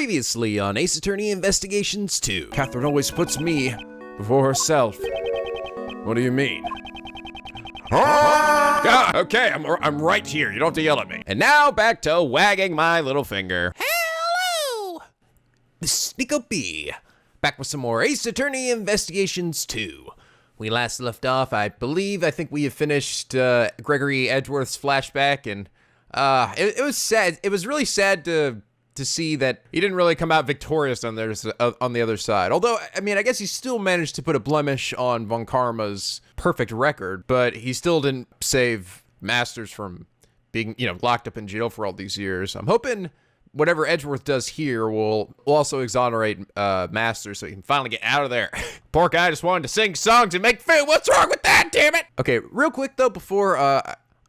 Previously on Ace Attorney Investigations 2. Catherine always puts me before herself. What do you mean? Okay, I'm right here. You don't have to yell at me. And now back to wagging my little finger. Hello! This is NicoB, back with some more Ace Attorney Investigations 2. We last left off, I think we have finished Gregory Edgeworth's flashback, and it was sad. It was really sad to see that he didn't really come out victorious on the other side. Although, I mean, I guess he still managed to put a blemish on Von Karma's perfect record, but he still didn't save Masters from being, locked up in jail for all these years. I'm hoping whatever Edgeworth does here will also exonerate Masters so he can finally get out of there. Poor guy just wanted to sing songs and make food. What's wrong with that, damn it? Okay, real quick though, before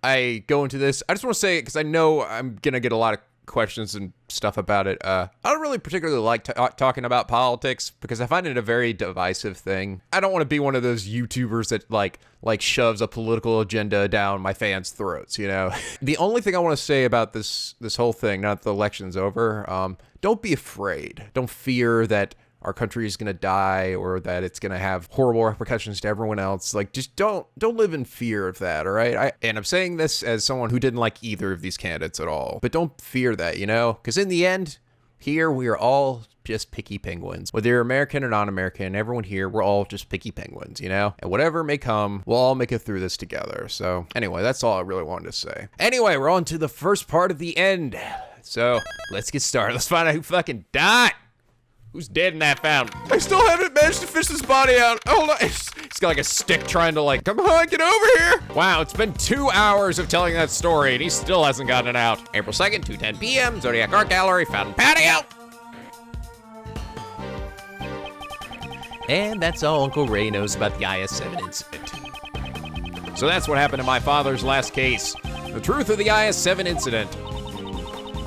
I go into this, I just want to say, because I know I'm gonna get a lot of questions and stuff about it. I don't really particularly like talking about politics because I find it a very divisive thing. I don't want to be one of those YouTubers that like shoves a political agenda down my fans' throats, The only thing I want to say about this whole thing, now that the election's over, don't be afraid. Don't fear that our country is going to die or that it's going to have horrible repercussions to everyone else. Like, just don't live in fear of that, all right? And I'm saying this as someone who didn't like either of these candidates at all. But don't fear that, Because in the end, here we are all just picky penguins. Whether you're American or non-American, everyone here, we're all just picky penguins, And whatever may come, we'll all make it through this together. So anyway, that's all I really wanted to say. Anyway, we're on to the first part of the end. So let's get started. Let's find out who fucking died. Who's dead in that fountain? I still haven't managed to fish this body out. Hold on. He's got like a stick trying to come on, get over here. Wow, it's been 2 hours of telling that story and he still hasn't gotten it out. April 2nd, 2:10 p.m., Zodiac Art Gallery, Fountain Patio. And that's all Uncle Ray knows about the IS-7 incident. So that's what happened in my father's last case. The truth of the IS-7 incident.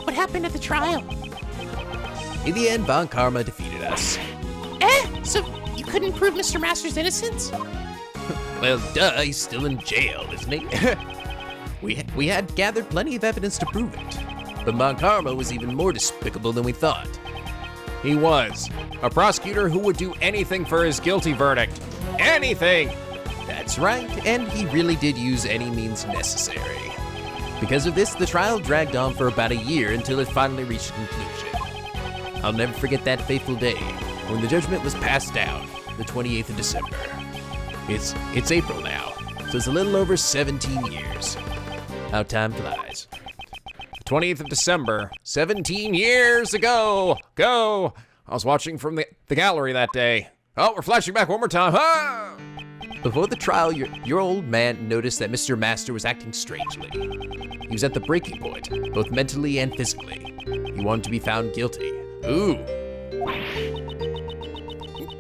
What happened at the trial? In the end, Von Karma defeated us. So you couldn't prove Mr. Masters' innocence? Well, duh, he's still in jail, isn't he? we had gathered plenty of evidence to prove it. But Von Karma was even more despicable than we thought. He was. A prosecutor who would do anything for his guilty verdict. Anything! That's right, and he really did use any means necessary. Because of this, the trial dragged on for about a year until it finally reached a conclusion. I'll never forget that fateful day when the judgment was passed down, the 28th of December. It's April now, so it's a little over 17 years. How time flies. 20th of December, 17 years ago. Go! I was watching from the gallery that day. Oh, we're flashing back one more time. Ah! Before the trial, your old man noticed that Mr. Master was acting strangely. He was at the breaking point, both mentally and physically. He wanted to be found guilty. Ooh.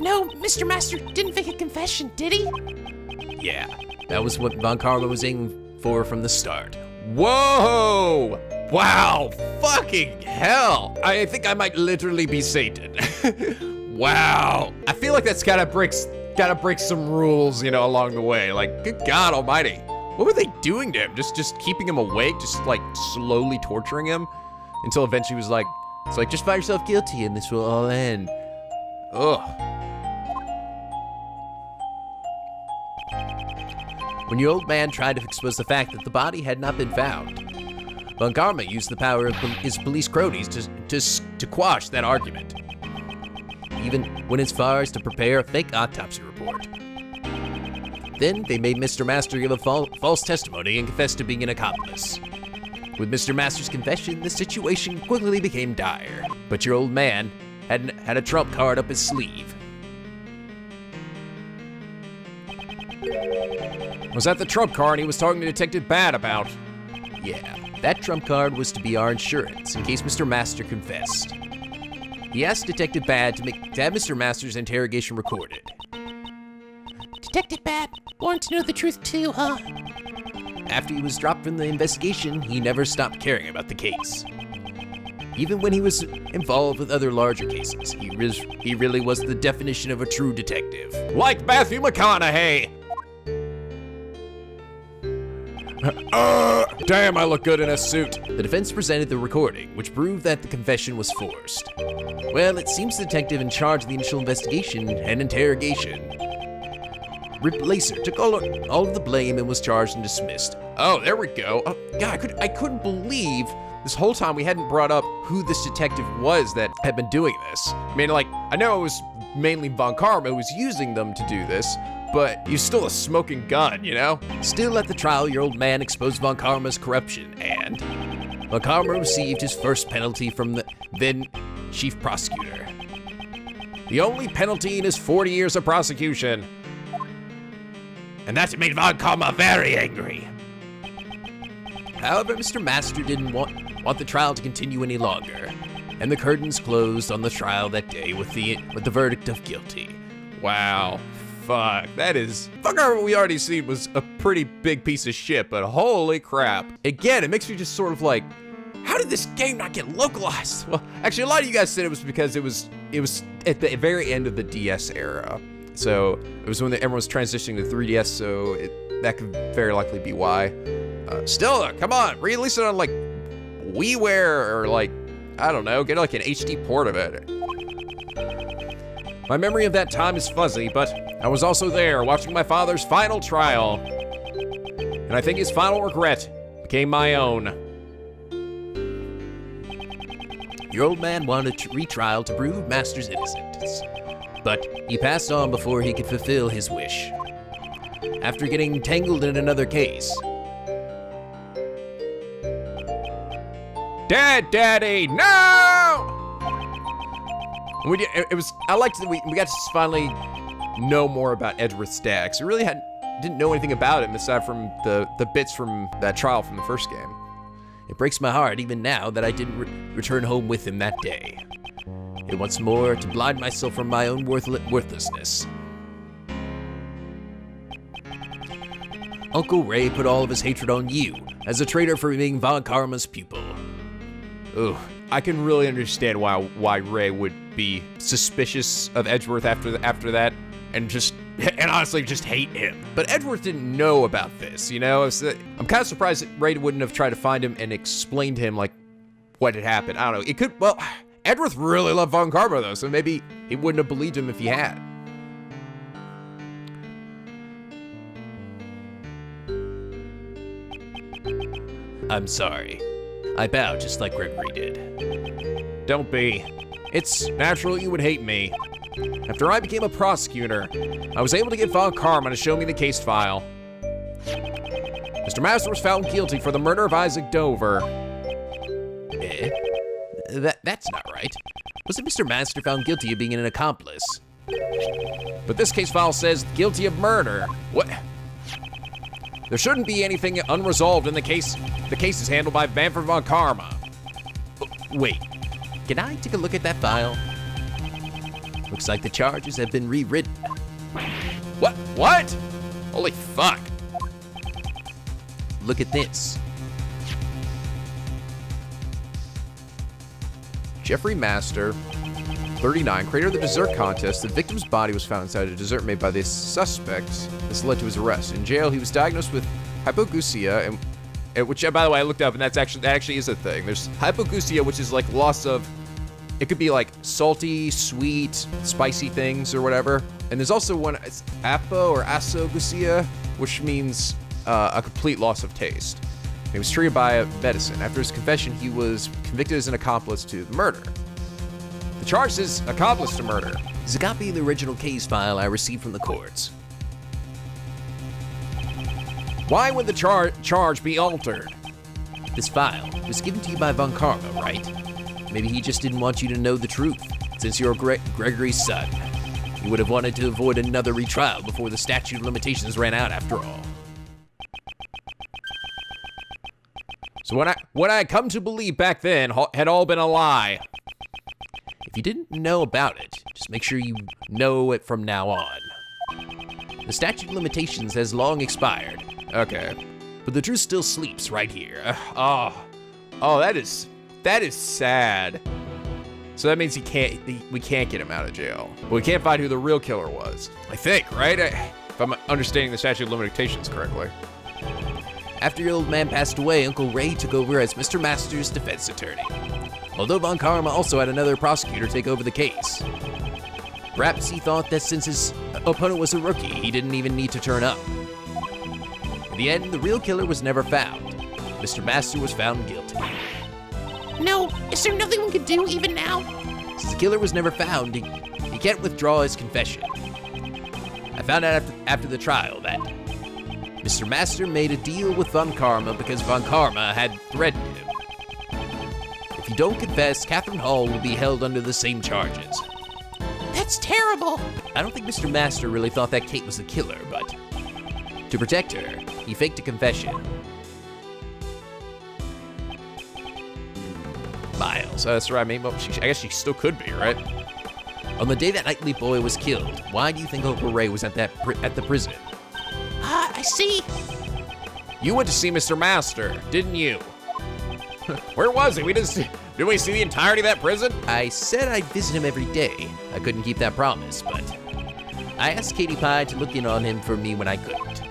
No, Mr. Master didn't fake a confession, did he? Yeah, that was what Von Karma was aiming for from the start. Whoa! Wow, fucking hell! I think I might literally be Satan. Wow. I feel like that's gotta break some rules, along the way. Like, good God almighty. What were they doing to him? Just keeping him awake? Just slowly torturing him? Until eventually he was like, it's like, just find yourself guilty and this will all end. Ugh. When your old man tried to expose the fact that the body had not been found, Von Karma used the power of his police cronies to quash that argument. Even went as far as to prepare a fake autopsy report. Then they made Mr. Master give a false testimony and confess to being an accomplice. With Mr. Master's confession, the situation quickly became dire. But your old man had a trump card up his sleeve. Was that the trump card he was talking to Detective Bad about? Yeah, that trump card was to be our insurance in case Mr. Master confessed. He asked Detective Bad to have Mr. Master's interrogation recorded. Detective Bad wanted to know the truth too, huh? After he was dropped from the investigation, he never stopped caring about the case. Even when he was involved with other larger cases, he really was the definition of a true detective. Like Matthew McConaughey! Damn, I look good in a suit. The defense presented the recording, which proved that the confession was forced. Well, it seems the detective in charge of the initial investigation and interrogation, Rip Lacer, took all of the blame and was charged and dismissed. Oh, there we go. Oh, God, I couldn't believe this whole time we hadn't brought up who this detective was that had been doing this. I mean, like, I know it was mainly Von Karma who was using them to do this, but he's still a smoking gun, you know? Still at the trial, your old man exposed Von Karma's corruption, and Von Karma received his first penalty from the then chief prosecutor. The only penalty in his 40 years of prosecution. And that made Von Karma very angry. However, Mr. Master didn't want the trial to continue any longer, and the curtains closed on the trial that day with the verdict of guilty. Wow. Fuck. That is... Von Karma we already seen was a pretty big piece of shit, but holy crap. Again, it makes me just sort of like, how did this game not get localized? Well, actually, a lot of you guys said it was because it was at the very end of the DS era. So it was when everyone was transitioning to 3DS, so that could very likely be why. Still, come on, release it on like WiiWare or like, I don't know, get like an HD port of it. My memory of that time is fuzzy, but I was also there watching my father's final trial. And I think his final regret became my own. Your old man wanted a retrial to prove Master's innocence, but he passed on before he could fulfill his wish. After getting tangled in another case. Daddy, no! I liked that we got to finally know more about Edgeworth's dad, 'cause we really didn't know anything about him aside from the bits from that trial from the first game. It breaks my heart even now that I didn't return home with him that day. It wants more to blind myself from my own worthlessness. Uncle Ray put all of his hatred on you as a traitor for being Von Karma's pupil. Ugh, I can really understand why Ray would be suspicious of Edgeworth after that, and honestly just hate him. But Edgeworth didn't know about this, you know? I'm kind of surprised that Ray wouldn't have tried to find him and explain to him like what had happened. I don't know. Well, Edgeworth really loved Von Karma though, so maybe he wouldn't have believed him if he had. I'm sorry. I bow just like Gregory did. Don't be. It's natural you would hate me. After I became a prosecutor, I was able to get Von Karma to show me the case file. Mr. Master was found guilty for the murder of Isaac Dover. That's not right. Wasn't Mr. Master found guilty of being an accomplice? But this case file says guilty of murder. What? There shouldn't be anything unresolved in the case. The case is handled by Bamford Von Karma. Wait, can I take a look at that file? Looks like the charges have been rewritten. What? Holy fuck. Look at this. Jeffrey Master, 39, creator of the dessert contest. The victim's body was found inside a dessert made by the suspect. This led to his arrest. In jail, he was diagnosed with hypogeusia, and which, by the way, I looked up, and that actually is a thing. There's hypogeusia, which is like loss of, it could be like salty, sweet, spicy things or whatever. And there's also one, it's apo or asogeusia, which means a complete loss of taste. He was treated by medicine. After his confession, he was convicted as an accomplice to the murder. The charge says accomplice to murder. Is a copy of the original case file I received from the courts. Why would the charge be altered? This file was given to you by Von Karma, right? Maybe he just didn't want you to know the truth, since you're Gregory's son. You would have wanted to avoid another retrial before the statute of limitations ran out after all. So what I come to believe back then had all been a lie. If you didn't know about it, just make sure you know it from now on. The statute of limitations has long expired. Okay. But the truth still sleeps right here. Oh, that is sad. So that means we can't get him out of jail. We can't find who the real killer was. I think, right? If I'm understanding the statute of limitations correctly. After your old man passed away, Uncle Ray took over as Mr. Master's defense attorney. Although Von Karma also had another prosecutor take over the case. Perhaps he thought that since his opponent was a rookie, he didn't even need to turn up. In the end, the real killer was never found. Mr. Master was found guilty. No, is there nothing we can do even now? Since the killer was never found, he can't withdraw his confession. I found out after the trial that Mr. Master made a deal with Von Karma because Von Karma had threatened him. If you don't confess, Catherine Hall will be held under the same charges. That's terrible. I don't think Mr. Master really thought that Kate was the killer, but to protect her, he faked a confession. Miles. That's right. I mean, well, I guess she still could be, right? On the day that Nightly Boy was killed, why do you think Uncle Ray was at the prison? I see. You went to see Mr. Master, didn't you? Where was he? Did we see the entirety of that prison? I said I'd visit him every day. I couldn't keep that promise, but I asked Katie Pie to look in on him for me when I couldn't.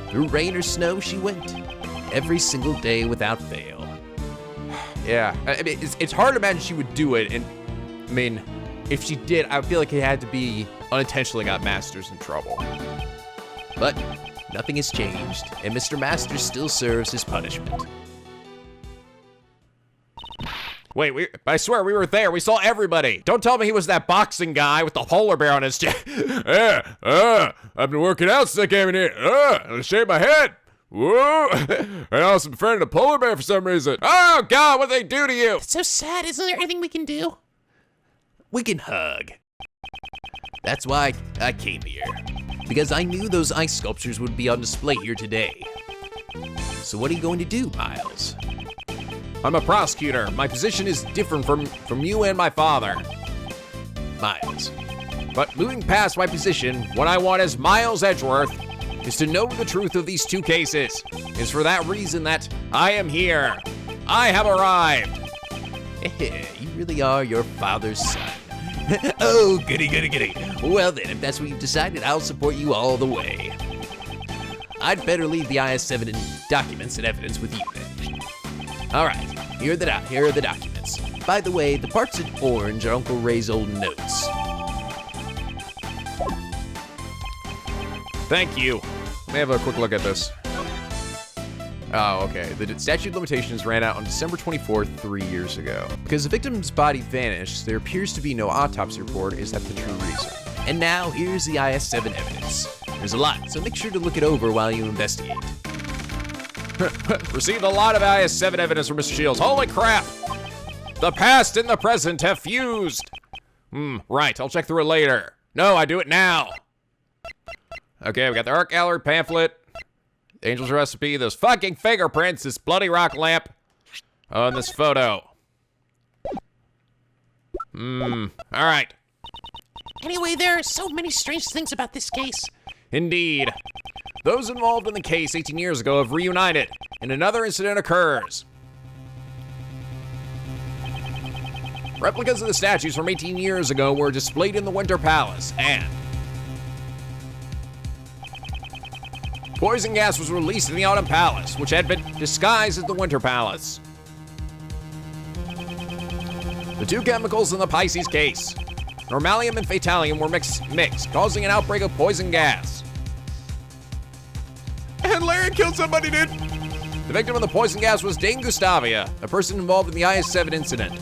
Through rain or snow, she went. Every single day without fail. Yeah, I mean, it's hard to imagine she would do it, and I mean, if she did, I feel like it had to be unintentionally got Masters in trouble. But nothing has changed, and Mr. Masters still serves his punishment. Wait, I swear we were there. We saw everybody. Don't tell me he was that boxing guy with the polar bear on his chest. I've been working out since I came in here. I shaved my head. Whoa! And I also befriended a polar bear for some reason. Oh, God, what did they do to you? It's so sad. Isn't there anything we can do? We can hug. That's why I came here. Because I knew those ice sculptures would be on display here today. So what are you going to do, Miles? I'm a prosecutor. My position is different from you and my father. Miles. But moving past my position, what I want as Miles Edgeworth is to know the truth of these two cases. It's for that reason that I am here. I have arrived. You really are your father's son. Oh, goody, goody, goody. Well then, if that's what you've decided, I'll support you all the way. I'd better leave the IS-7 documents and evidence with you then. All right, here are the documents. By the way, the parts in orange are Uncle Ray's old notes. Thank you. Let me have a quick look at this. Oh, okay. The statute of limitations ran out on December 24th, 3 years ago. Because the victim's body vanished, there appears to be no autopsy report. Is that the true reason? And now, here's the IS-7 evidence. There's a lot, so make sure to look it over while you investigate. Received a lot of IS-7 evidence from Mr. Shields. Holy crap! The past and the present have fused! Right, I'll check through it later. No, I do it now! Okay, we got the art gallery pamphlet, Angel's recipe, those fucking fingerprints, this bloody rock lamp, and this photo. Alright. Anyway, there are so many strange things about this case. Indeed. Those involved in the case 18 years ago have reunited, and another incident occurs. Replicas of the statues from 18 years ago were displayed in the Winter Palace, and poison gas was released in the Autumn Palace, which had been disguised as the Winter Palace. The two chemicals in the Pisces case, normalium and fatalium, were mixed, causing an outbreak of poison gas. And Larry killed somebody, dude. The victim of the poison gas was Dane Gustavia, a person involved in the IS-7 incident.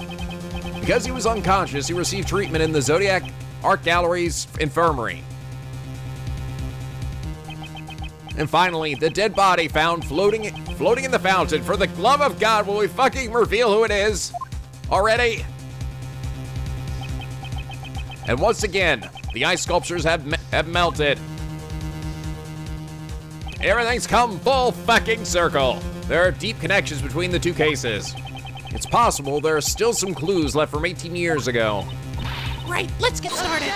Because he was unconscious, he received treatment in the Zodiac Art Gallery's infirmary. And finally, the dead body found floating in the fountain. For the love of God, will we fucking reveal who it is? Already? And once again, the ice sculptures have melted. Everything's come full fucking circle. There are deep connections between the two cases. It's possible there are still some clues left from 18 years ago. Right, let's get started.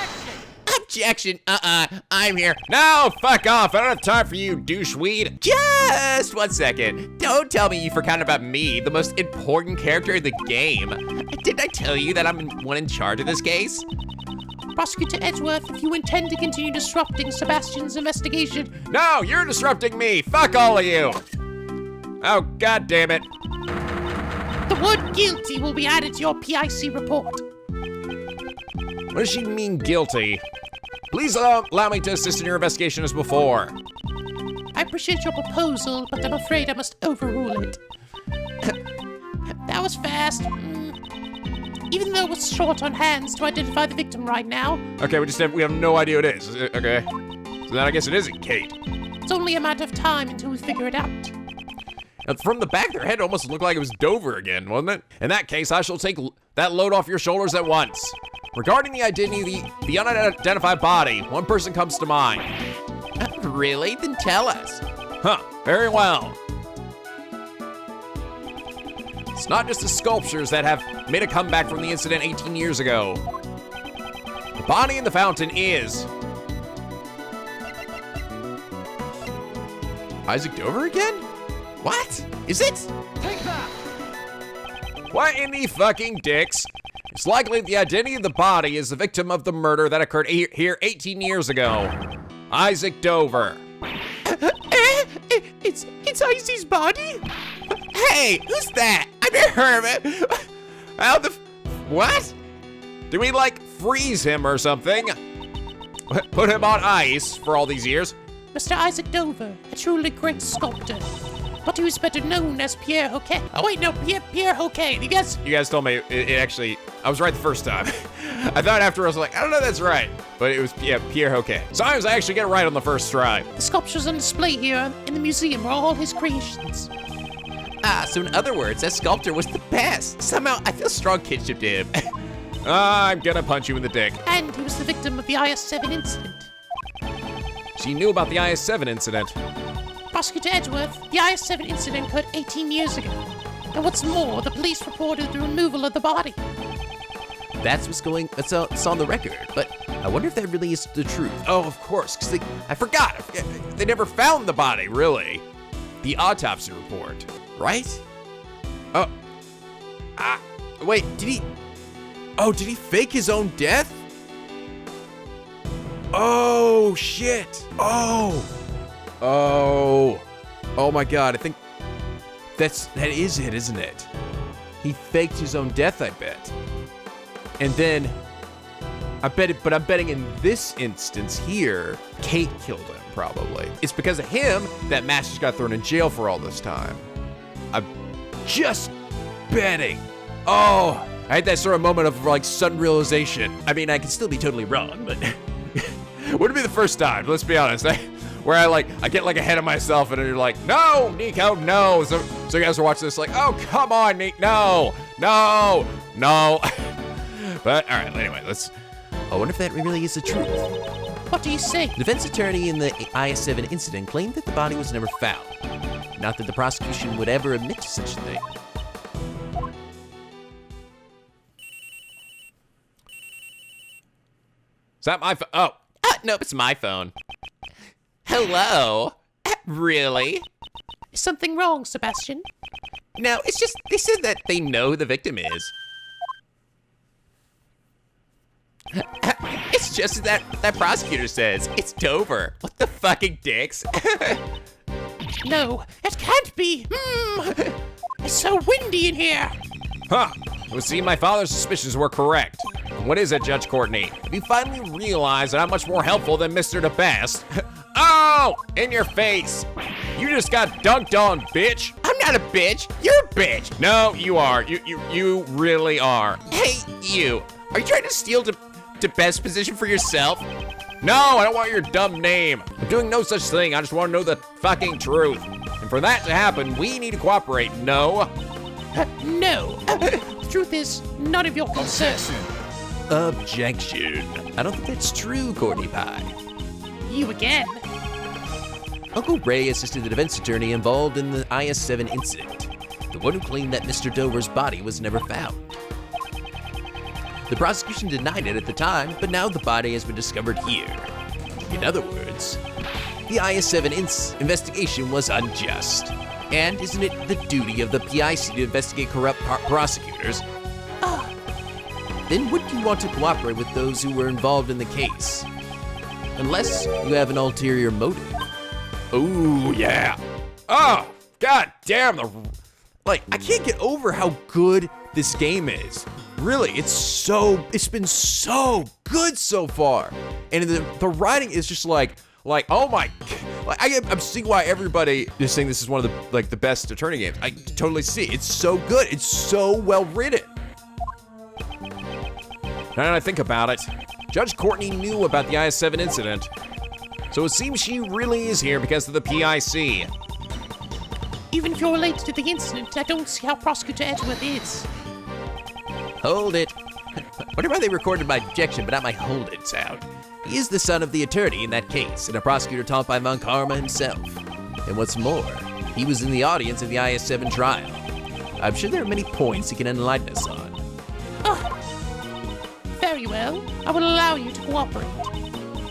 Objection, I'm here. No, fuck off. I don't have time for you, doucheweed. Just 1 second. Don't tell me you forgot about me, the most important character in the game. Didn't I tell you that I'm one in charge of this case? Prosecutor Edgeworth, if you intend to continue disrupting Sebastian's investigation... No, you're disrupting me. Fuck all of you. Oh, god damn it. The word guilty will be added to your PIC report. What does she mean, guilty? Please allow me to assist in your investigation as before. I appreciate your proposal, but I'm afraid I must overrule it. That was fast. Even though we're short on hands to identify the victim right now. Okay, we have no idea what it is. Okay. So then I guess it isn't Kate. It's only a matter of time until we figure it out. And from the back of their head, it almost looked like it was Dover again, wasn't it? In that case, I shall take that load off your shoulders at once. Regarding the identity of the unidentified body, one person comes to mind. Really? Then tell us. Huh, very well. It's not just the sculptures that have made a comeback from the incident 18 years ago. The body in the fountain is... Isaac Dover again? What? Is it? Take that! What in the fucking dicks? It's likely the identity of the body is the victim of the murder that occurred here 18 years ago. Isaac Dover. It's Icy's body? Hey, who's that? I've never heard of it. How the... What? Did we, like, freeze him or something? Put him on ice for all these years? Mr. Isaac Dover, a truly great sculptor. But he was better known as Pierre Hoquet. Oh wait, no, Pierre Hoquet. You guys told me it actually... I was right the first time. I thought after I was like, I don't know if that's right. But it was, yeah, Pierre Hoquet. Sometimes I actually get it right on the first try. The sculptures on display here in the museum are all his creations. So in other words, that sculptor was the best. Somehow, I feel strong kinship to him. I'm gonna punch you in the dick. And he was the victim of the IS-7 incident. She knew about the IS-7 incident. Prosecutor Edgeworth, the IS-7 incident occurred 18 years ago. And what's more, the police reported the removal of the body. That's it's on the record, but I wonder if that really is the truth. Oh, of course, because I forgot. They never found the body, really. The autopsy report, right? Oh. Wait, did he fake his own death? Oh, shit. Oh my God, I think that is it, isn't it? He faked his own death, I bet. And then, I'm betting in this instance here, Kate killed him, probably. It's because of him that Masters got thrown in jail for all this time. I'm just betting. Oh, I had that sort of moment of like sudden realization. I mean, I could still be totally wrong, but wouldn't be the first time, let's be honest. Where I get like ahead of myself and you're like, no, Nico, no. So you guys are watching this like, oh, come on, Nico, no. But all right, anyway, I wonder if that really is the truth. What do you say? The defense attorney in the IS-7 incident claimed that the body was never found. Not that the prosecution would ever admit to such a thing. Is that my phone? Oh, nope, it's my phone. Hello? Really? Is something wrong, Sebastian? No, it's just, they said that they know who the victim is. It's just that prosecutor says. It's Dover. What the fucking dicks? No, it can't be. It's so windy in here. Huh. It would seem my father's suspicions were correct. What is it, Judge Courtney? You finally realize that I'm much more helpful than Mr. DeBest. Oh, in your face. You just got dunked on, bitch. I'm not a bitch. You're a bitch. No, you are. You really are. Hey, you. Are you trying to steal DeBest's position for yourself? No, I don't want your dumb name. I'm doing no such thing. I just want to know the fucking truth. And for that to happen, we need to cooperate. No. No. The truth is none of your concern. Objection. I don't think that's true, Courtney Pie. You again. Uncle Ray assisted the defense attorney involved in the IS-7 incident, the one who claimed that Mr. Dover's body was never found. The prosecution denied it at the time, but now the body has been discovered here. In other words, the IS-7 investigation was unjust. And isn't it the duty of the PIC to investigate corrupt prosecutors? Then wouldn't you want to cooperate with those who were involved in the case? Unless you have an ulterior motive. Ooh, yeah. Oh, God damn, like, I can't get over how good this game is. Really, it's been so good so far. And the writing is just like, oh my, like I'm seeing why everybody is saying this is one of the best attorney games. I totally see. It's so good. It's so well written. Now that I think about it, Judge Courtney knew about the IS-7 incident. So it seems she really is here because of the PIC. Even if you're related to the incident, I don't see how Prosecutor Edgeworth is. Hold it. Wonder why they recorded my objection but not my hold it sound. He is the son of the attorney in that case, and a prosecutor taught by Von Karma himself. And what's more, he was in the audience of the IS-7 trial. I'm sure there are many points he can enlighten us on. Oh, very well. I will allow you to cooperate.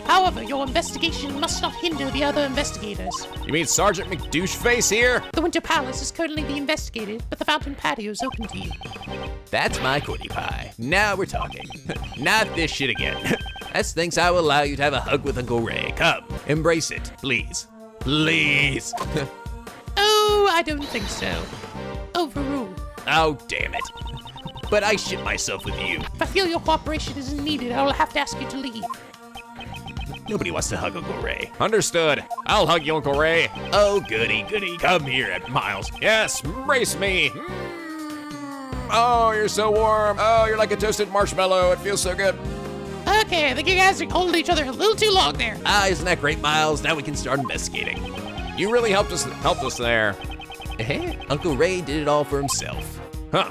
However, your investigation must not hinder the other investigators. You mean Sergeant McDoucheface here? The Winter Palace is currently being investigated, but the Fountain Patio is open to you. That's my cutie pie. Now we're talking. Not this shit again. As thanks, I will allow you to have a hug with Uncle Ray. Come, embrace it, please. Please. Oh, I don't think so. Overruled. Oh, damn it. But I shit myself with you. If I feel your cooperation isn't needed, I will have to ask you to leave. Nobody wants to hug Uncle Ray. Understood. I'll hug you, Uncle Ray. Oh, goody, goody. Come here, Miles. Yes, embrace me. Oh, you're so warm. Oh, you're like a toasted marshmallow. It feels so good. Okay, I think you guys are holding each other a little too long there. Ah, isn't that great, Miles? Now we can start investigating. You really helped us there. Uncle Ray did it all for himself. Huh.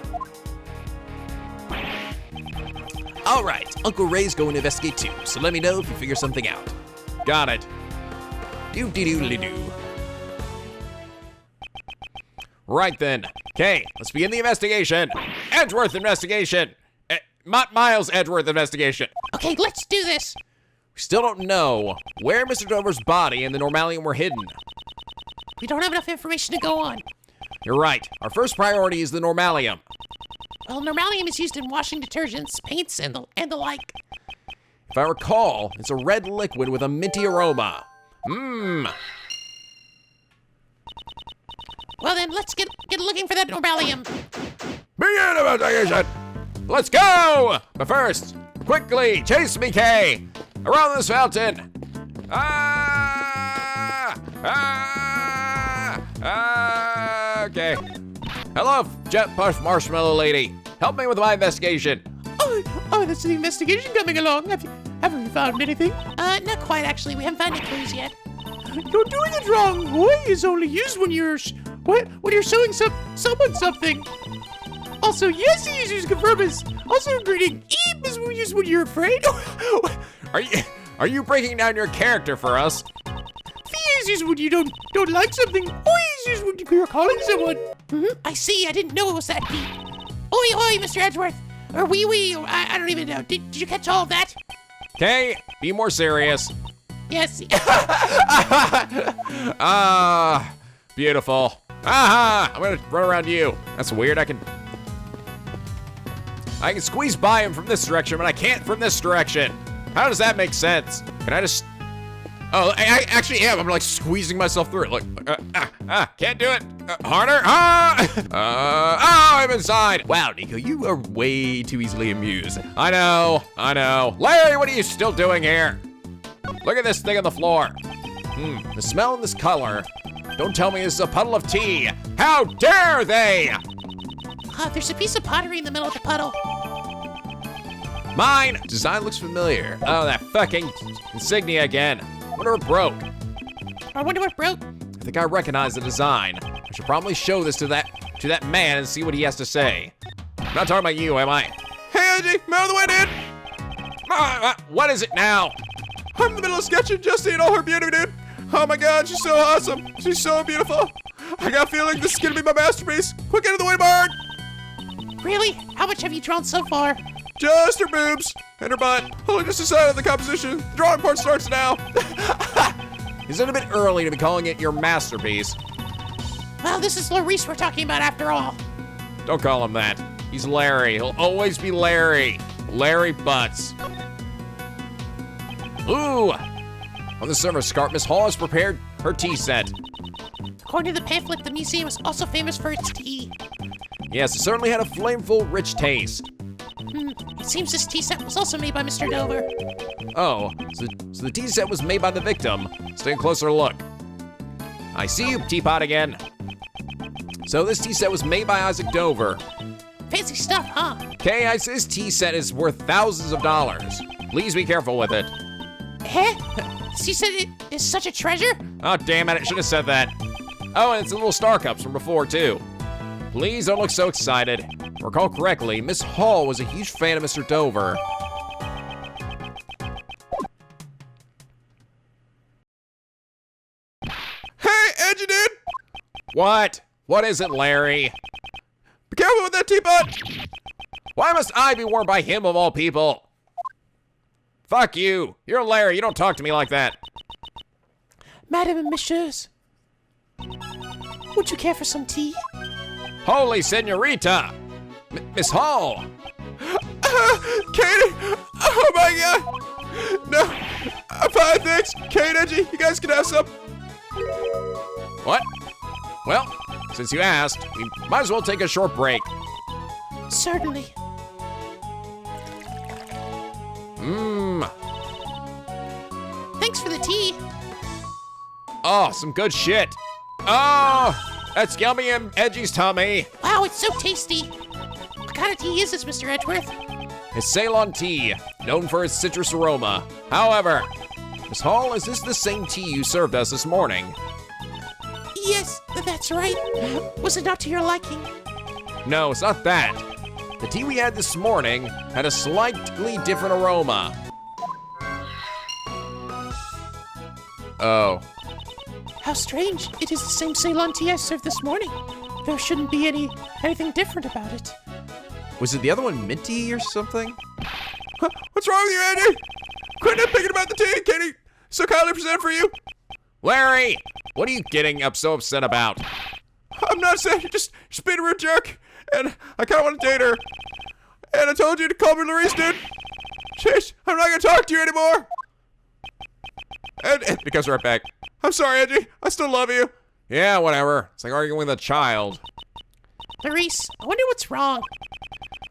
All right, Uncle Ray's going to investigate too, so let me know if you figure something out. Got it. Do-de-do-de-doo. Right then. Okay, let's begin the investigation. Edgeworth investigation. Miles Edgeworth investigation. Okay, let's do this. We still don't know where Mr. Dover's body and the Normalium were hidden. We don't have enough information to go on. You're right. Our first priority is the Normalium. Well, Normalium is used in washing detergents, paints, and the like. If I recall, it's a red liquid with a minty aroma. Mmm. Well then, let's get looking for that Normalium. Begin investigation. Let's go! But first, quickly, chase me, Kay! Around this fountain! Okay. Hello, Jet Puff Marshmallow Lady. Help me with my investigation. Oh, that's the investigation coming along. Haven't you found anything? Not quite, actually. We haven't found any clues yet. You're doing it wrong. Oi is only used when you're showing someone something. Also, yes is used to confirm us. Also, greeting eep is used when you're afraid. Are you breaking down your character for us? Fee is used when you don't like something. Oi is used when you're calling someone. I see. I didn't know it was that deep. Oi, Mr. Edgeworth. Or wee, or I don't even know. Did you catch all of that? Okay, be more serious. Yes. Beautiful. Aha! I'm gonna run around you. That's weird. I can squeeze by him from this direction, but I can't from this direction. How does that make sense? Can I just... Oh, I actually am. I'm like squeezing myself through it. Look, can't do it. Harder. I'm inside. Wow, Nico, you are way too easily amused. I know. Larry, what are you still doing here? Look at this thing on the floor. The smell and this color. Don't tell me this is a puddle of tea. How dare they? There's a piece of pottery in the middle of the puddle. Mine. Design looks familiar. Oh, that fucking insignia again. Wonder what broke. I wonder what broke. I think I recognize the design. I should probably show this to that man and see what he has to say. I'm not talking about you, am I? Hey, Angie, out of the way, dude. What is it now? I'm in the middle of sketching Jessie and all her beauty, dude. Oh my God, she's so awesome. She's so beautiful. I got a feeling this is gonna be my masterpiece. Quick, get out of the way, Bart. Really? How much have you drawn so far? Just her boobs and her butt. Only just decided the composition. The drawing part starts now. Is it a bit early to be calling it your masterpiece? Well, this is Larice we're talking about after all. Don't call him that. He's Larry. He'll always be Larry. Larry Butts. Ooh. On the server, Scarp, Miss Hall has prepared her tea set. According to the pamphlet, the museum is also famous for its tea. Yes, it certainly had a flameful, rich taste. It seems this tea set was also made by Mr. Dover. Oh, so the tea set was made by the victim. Let's take a closer look. I see you, teapot again. So this tea set was made by Isaac Dover. Fancy stuff, huh? Okay, this tea set is worth thousands of dollars. Please be careful with it. This tea set is such a treasure? Oh, damn it, I should have said that. Oh, and it's the little star cups from before, too. Please don't look so excited. If I recall correctly, Miss Hall was a huge fan of Mr. Dover. Hey, Edgy dude! What? What is it, Larry? Be careful with that teapot! Why must I be warned by him of all people? Fuck you. You're Larry. You don't talk to me like that. Madam and messieurs, would you care for some tea? Holy senorita! Miss Hall! Katie! Oh my god! No! I'm fine, thanks! Kate, Edgy, you guys can have some. What? Well, since you asked, we might as well take a short break. Certainly. Thanks for the tea. Oh, some good shit. Oh, that's yummy in Edgy's tummy. Wow, it's so tasty. What kind of tea is this, Mr. Edgeworth? It's Ceylon tea, known for its citrus aroma. However, Miss Hall, is this the same tea you served us this morning? Yes, that's right. Was it not to your liking? No, it's not that. The tea we had this morning had a slightly different aroma. Oh. How strange. It is the same Ceylon tea I served this morning. There shouldn't be anything different about it. Was it the other one minty or something? What's wrong with you, Andy? Quit nitpicking about the tea, Katie. So kindly present for you. Larry, what are you getting so upset about? I'm not saying you're just being a rude jerk, and I kind of want to date her. And I told you to call me Larice, dude. Jeez, I'm not gonna talk to you anymore. And it comes right back. I'm sorry, Edgy. I still love you. Yeah, whatever. It's like arguing with a child. Larice, I wonder what's wrong.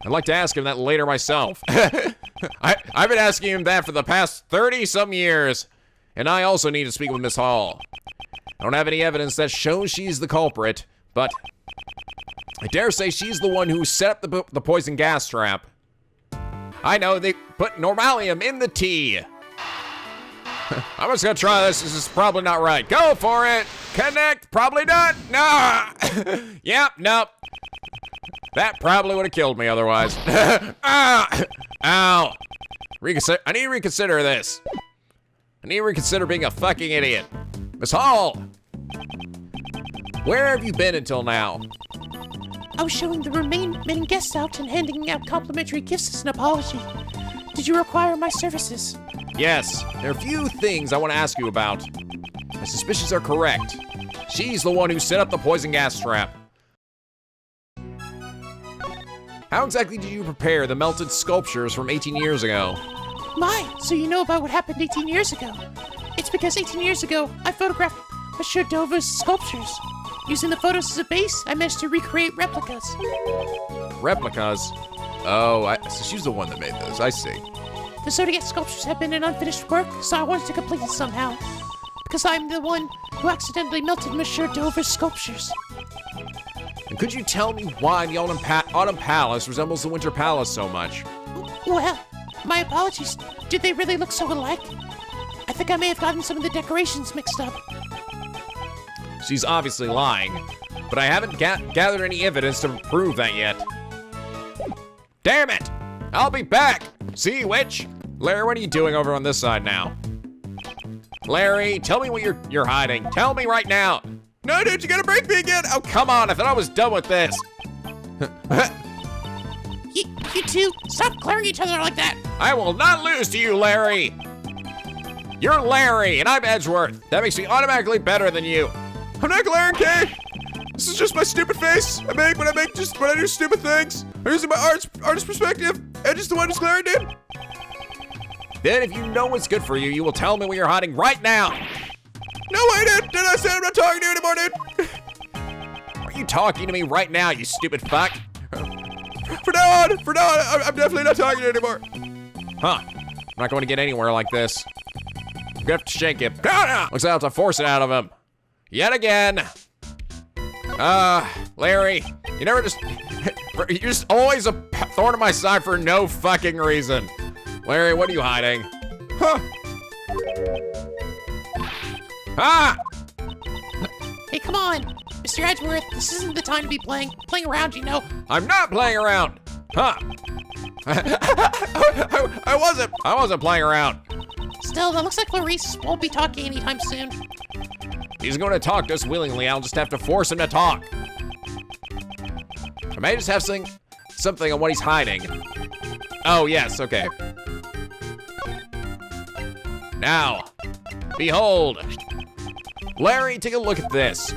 I'd like to ask him that later myself. I've been asking him that for the past 30-some years. And I also need to speak with Miss Hall. I don't have any evidence that shows she's the culprit, but I dare say she's the one who set up the poison gas trap. I know, they put normalium in the tea. I'm just gonna try this. This is probably not right. Go for it. Connect. Probably not. No. Yep. Nope. That probably would have killed me otherwise. Ah. Ow. I need to reconsider this. I need to reconsider being a fucking idiot. Miss Hall. Where have you been until now? I was showing the remaining guests out and handing out complimentary gifts as an apology. Did you require my services? Yes, there are a few things I want to ask you about. My suspicions are correct. She's the one who set up the poison gas trap. How exactly did you prepare the melted sculptures from 18 years ago? My, so you know about what happened 18 years ago. It's because 18 years ago, I photographed Monsieur Dover's sculptures. Using the photos as a base, I managed to recreate replicas. Replicas? Oh, so she's the one that made those, I see. The Zodiac sculptures have been an unfinished work, so I wanted to complete it somehow. Because I'm the one who accidentally melted Monsieur Dover's sculptures. And could you tell me why the Autumn Palace resembles the Winter Palace so much? Well, my apologies. Did they really look so alike? I think I may have gotten some of the decorations mixed up. She's obviously lying, but I haven't gathered any evidence to prove that yet. Damn it! I'll be back! See, witch? Larry, what are you doing over on this side now? Larry, tell me what you're hiding. Tell me right now. No, dude, you gotta break me again. Oh, come on, I thought I was done with this. You two, stop glaring at each other like that. I will not lose to you, Larry. You're Larry, and I'm Edgeworth. That makes me automatically better than you. I'm not glaring, Kay. This is just my stupid face I make when I do stupid things. I'm using my artist perspective. Edgy's the one who's glaring, dude. Then if you know what's good for you, you will tell me what you're hiding right now. No way, dude. Did I say I'm not talking to you anymore, dude? you talking to me right now, you stupid fuck? For now on, I'm definitely not talking anymore. Huh. I'm not going to get anywhere like this. I'm gonna have to shake him. Looks like I have to force it out of him. Yet again. Larry, you never just... you're just always a thorn in my side for no fucking reason. Larry, what are you hiding? Huh. Ah! Hey, come on. Mr. Edgeworth, this isn't the time to be playing around, you know. I'm not playing around. Huh. I wasn't playing around. Still, that looks like Clarice won't be talking anytime soon. He's going to talk to us willingly. I'll just have to force him to talk. I may just have something on what he's hiding. Oh, yes, okay. Now, behold. Larry, take a look at this.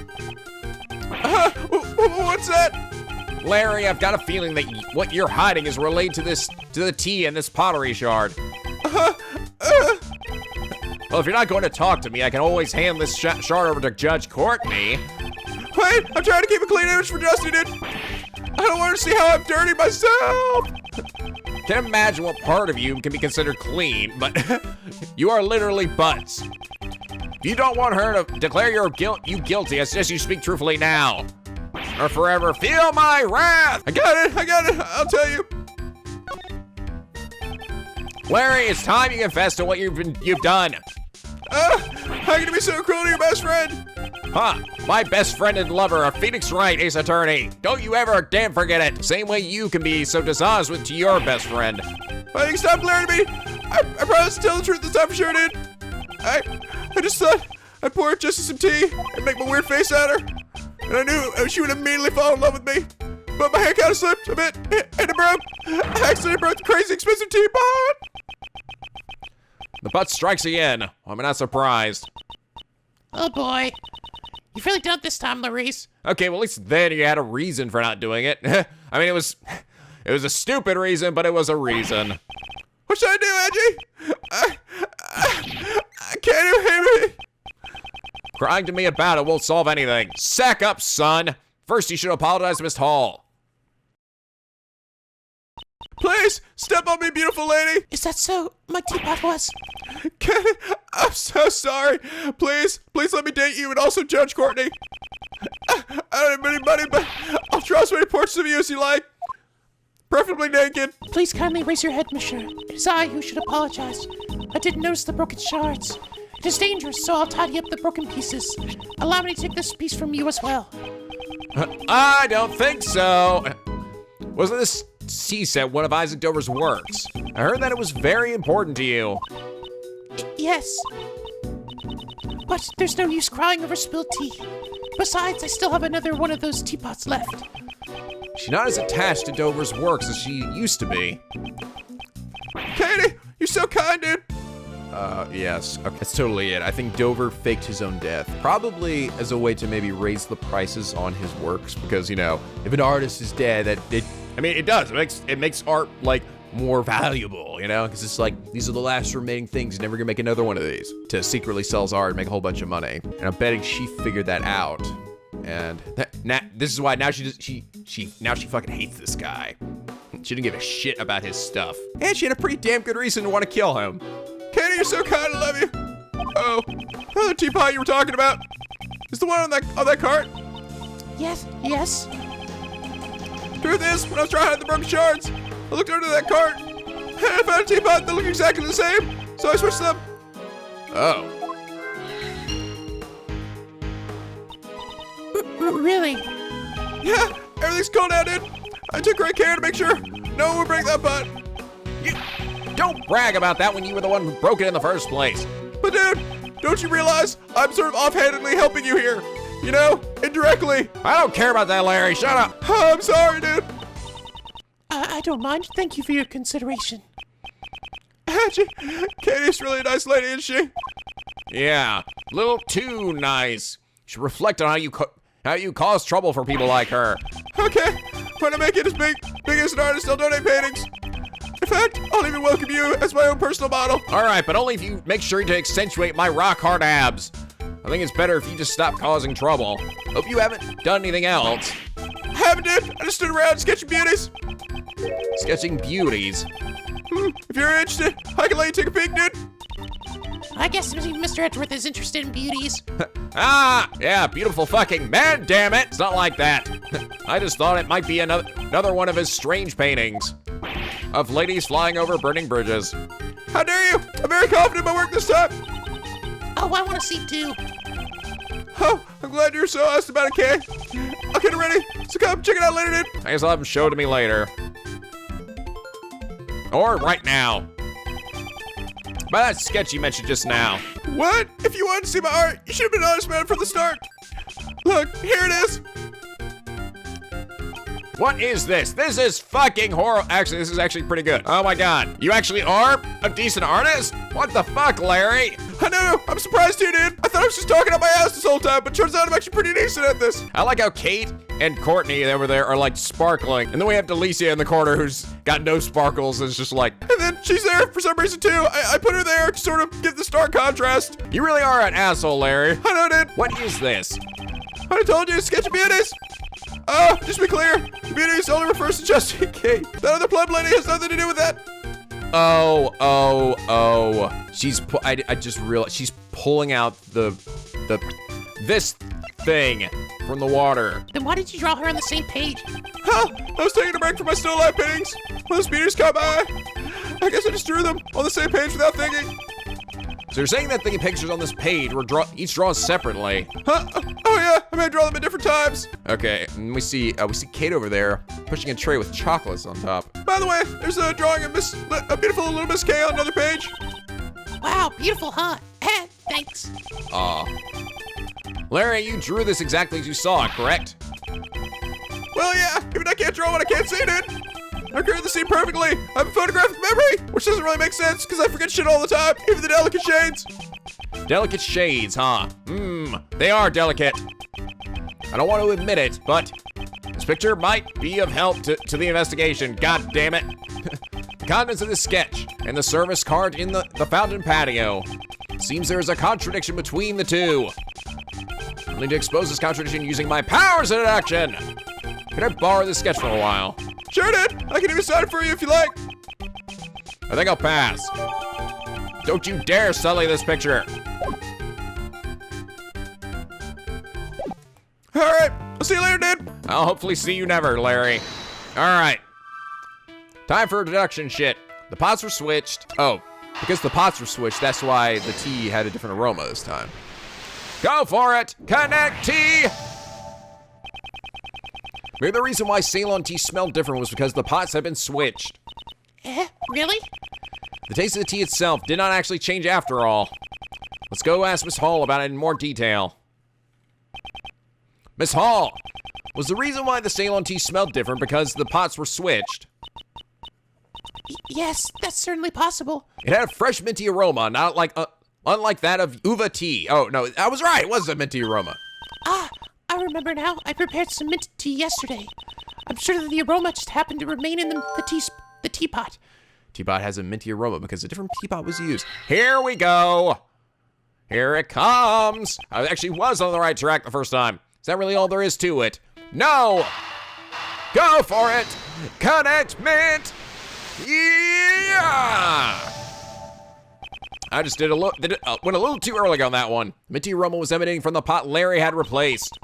What's that? Larry, I've got a feeling that what you're hiding is related to the tea in this pottery shard. Well, if you're not going to talk to me, I can always hand this shard over to Judge Courtney. Wait, I'm trying to keep a clean image for Justin, dude. I don't want to see how I'm dirty myself. Can't imagine what part of you can be considered clean, but you are literally butts. If you don't want her to declare you guilty, I suggest you speak truthfully now, or forever feel my wrath. I got it, I'll tell you. Larry, it's time you confess to what you've done. How can you be so cruel to your best friend? Huh, my best friend and lover, a Phoenix Wright, Ace Attorney. Don't you ever damn forget it. Same way you can be so dishonest to your best friend. Well, you can stop glaring at me. I promise to tell the truth this time for sure, dude. I just thought I'd pour Jessie some tea and make my weird face at her. And I knew she would immediately fall in love with me. But my hand kind of slipped a bit and it broke. I accidentally broke the crazy expensive teapot. The butt strikes again. I'm not surprised. Oh boy. You've really done it this time, Clarice. Okay, well at least then you had a reason for not doing it. I mean, it was a stupid reason, but it was a reason. What should I do, Angie? I can't even hear me. Crying to me about it won't solve anything. Sack up, son. First, you should apologize to Miss Hall. Please, step on me, beautiful lady. Is that so? My teapot was. I'm so sorry. Please let me date you and also Judge Courtney. I don't have any money, but I'll draw as many portraits of you as you like. Preferably naked. Please kindly raise your head, monsieur. It is I who should apologize. I didn't notice the broken shards. It is dangerous, so I'll tidy up the broken pieces. Allow me to take this piece from you as well. I don't think so. Wasn't this tea set one of Isaac Dover's works? I heard that it was very important to you. Yes. But there's no use crying over spilled tea. Besides, I still have another one of those teapots left. She's not as attached to Dover's works as she used to be. Katie, you're so kind, dude. Yes. Okay, that's totally it. I think Dover faked his own death. Probably as a way to maybe raise the prices on his works, because, you know, if an artist is dead, it does. It makes art, like, more valuable, you know? Because it's like, these are the last remaining things. You're never gonna make another one of these. To secretly sell his art and make a whole bunch of money. And I'm betting she figured that out. And this is why now she fucking hates this guy. She didn't give a shit about his stuff. And she had a pretty damn good reason to want to kill him. Katie, you're so kind. I love you. Oh, the teapot you were talking about is the one on that cart. Yes. Truth is, when I was trying to hide the broken shards, I looked under that cart and I found a teapot that looked exactly the same. So I switched them. Oh. Really? Yeah, everything's cool now, dude. I took great care to make sure no one would break that pot. You don't brag about that when you were the one who broke it in the first place. But dude, don't you realize I'm sort of offhandedly helping you here? You know, indirectly. I don't care about that, Larry. Shut up. Oh, I'm sorry, dude. I don't mind. Thank you for your consideration. Katie's really a nice lady, isn't she? Yeah, a little too nice. You should reflect on how you cause trouble for people like her. Okay, when I make it as big as an artist, I'll donate paintings. In fact, I'll even welcome you as my own personal model. All right, but only if you make sure to accentuate my rock hard abs. I think it's better if you just stop causing trouble. Hope you haven't done anything else. I haven't, dude. I just stood around sketching beauties. Sketching beauties. If you're interested, I can let you take a peek, dude. I guess Mr. Edgeworth is interested in beauties. Ah, yeah, beautiful fucking man, damn it. It's not like that. I just thought it might be another one of his strange paintings of ladies flying over burning bridges. How dare you? I'm very confident in my work this time. Oh, I want to see too. Oh, I'm glad you're so asked about it, Kay. I'll get it ready, so come check it out later, dude. I guess I'll have him show it to me later. Or right now. By that sketch you mentioned just now. What? If you wanted to see my art, you should have been honest about it from the start. Look, here it is. What is this? This is fucking horrible. Actually, this is actually pretty good. Oh my god. You actually are a decent artist? What the fuck, Larry? I know, I'm surprised too, dude. I thought I was just talking out my ass this whole time, but turns out I'm actually pretty decent at this. I like how Kate and Courtney over there are like sparkling. And then we have Delicia in the corner who's got no sparkles and is just like. And then she's there for some reason too. I put her there to sort of give the stark contrast. You really are an asshole, Larry. I know, dude. What is this? I told you, sketch of beauties. Just to be clear, beauties only refers to Justin Kate. That other pleb lady has nothing to do with that. Oh. I just realized she's pulling out this thing from the water. Then why did you draw her on the same page? Huh, I was taking a break from my still life paintings. When those beauties caught my eye, I guess I just drew them on the same page without thinking. So you're saying that the pictures on this page were each drawn separately? Huh? Oh yeah, I may draw them at different times. Okay, and we see Kate over there pushing a tray with chocolates on top. By the way, there's a drawing of a beautiful little Miss K on another page. Wow, beautiful, huh? Thanks. Larry, you drew this exactly as you saw it, correct? Well, yeah, even I can't draw what I can't see, dude. I created the scene perfectly. I have a photographic memory, which doesn't really make sense because I forget shit all the time, even the delicate shades. Delicate shades, huh? They are delicate. I don't want to admit it, but this picture might be of help to the investigation. God damn it. The contents of this sketch and the service card in the fountain patio. Seems there is a contradiction between the two. I'll need to expose this contradiction using my powers of deduction. Can I borrow this sketch for a while? Sure, dude. I can even sign it for you if you like. I think I'll pass. Don't you dare sully this picture. All right, I'll see you later, dude. I'll hopefully see you never, Larry. All right. Time for deduction shit. The pots were switched. Oh, because the pots were switched, that's why the tea had a different aroma this time. Go for it! Connect tea! Maybe the reason why Ceylon tea smelled different was because the pots had been switched. Really? The taste of the tea itself did not actually change after all. Let's go ask Miss Hall about it in more detail. Miss Hall, was the reason why the Ceylon tea smelled different because the pots were switched? Yes, that's certainly possible. It had a fresh minty aroma, not like unlike that of uva tea. Oh no, I was right. It was a minty aroma. I remember now. I prepared some mint tea yesterday. I'm sure that the aroma just happened to remain in the teapot. Teapot has a minty aroma because a different teapot was used. Here we go. Here it comes. I actually was on the right track the first time. Is that really all there is to it? No. Go for it. Connect mint. Yeah. I just went a little too early on that one. Minty aroma was emanating from the pot Larry had replaced.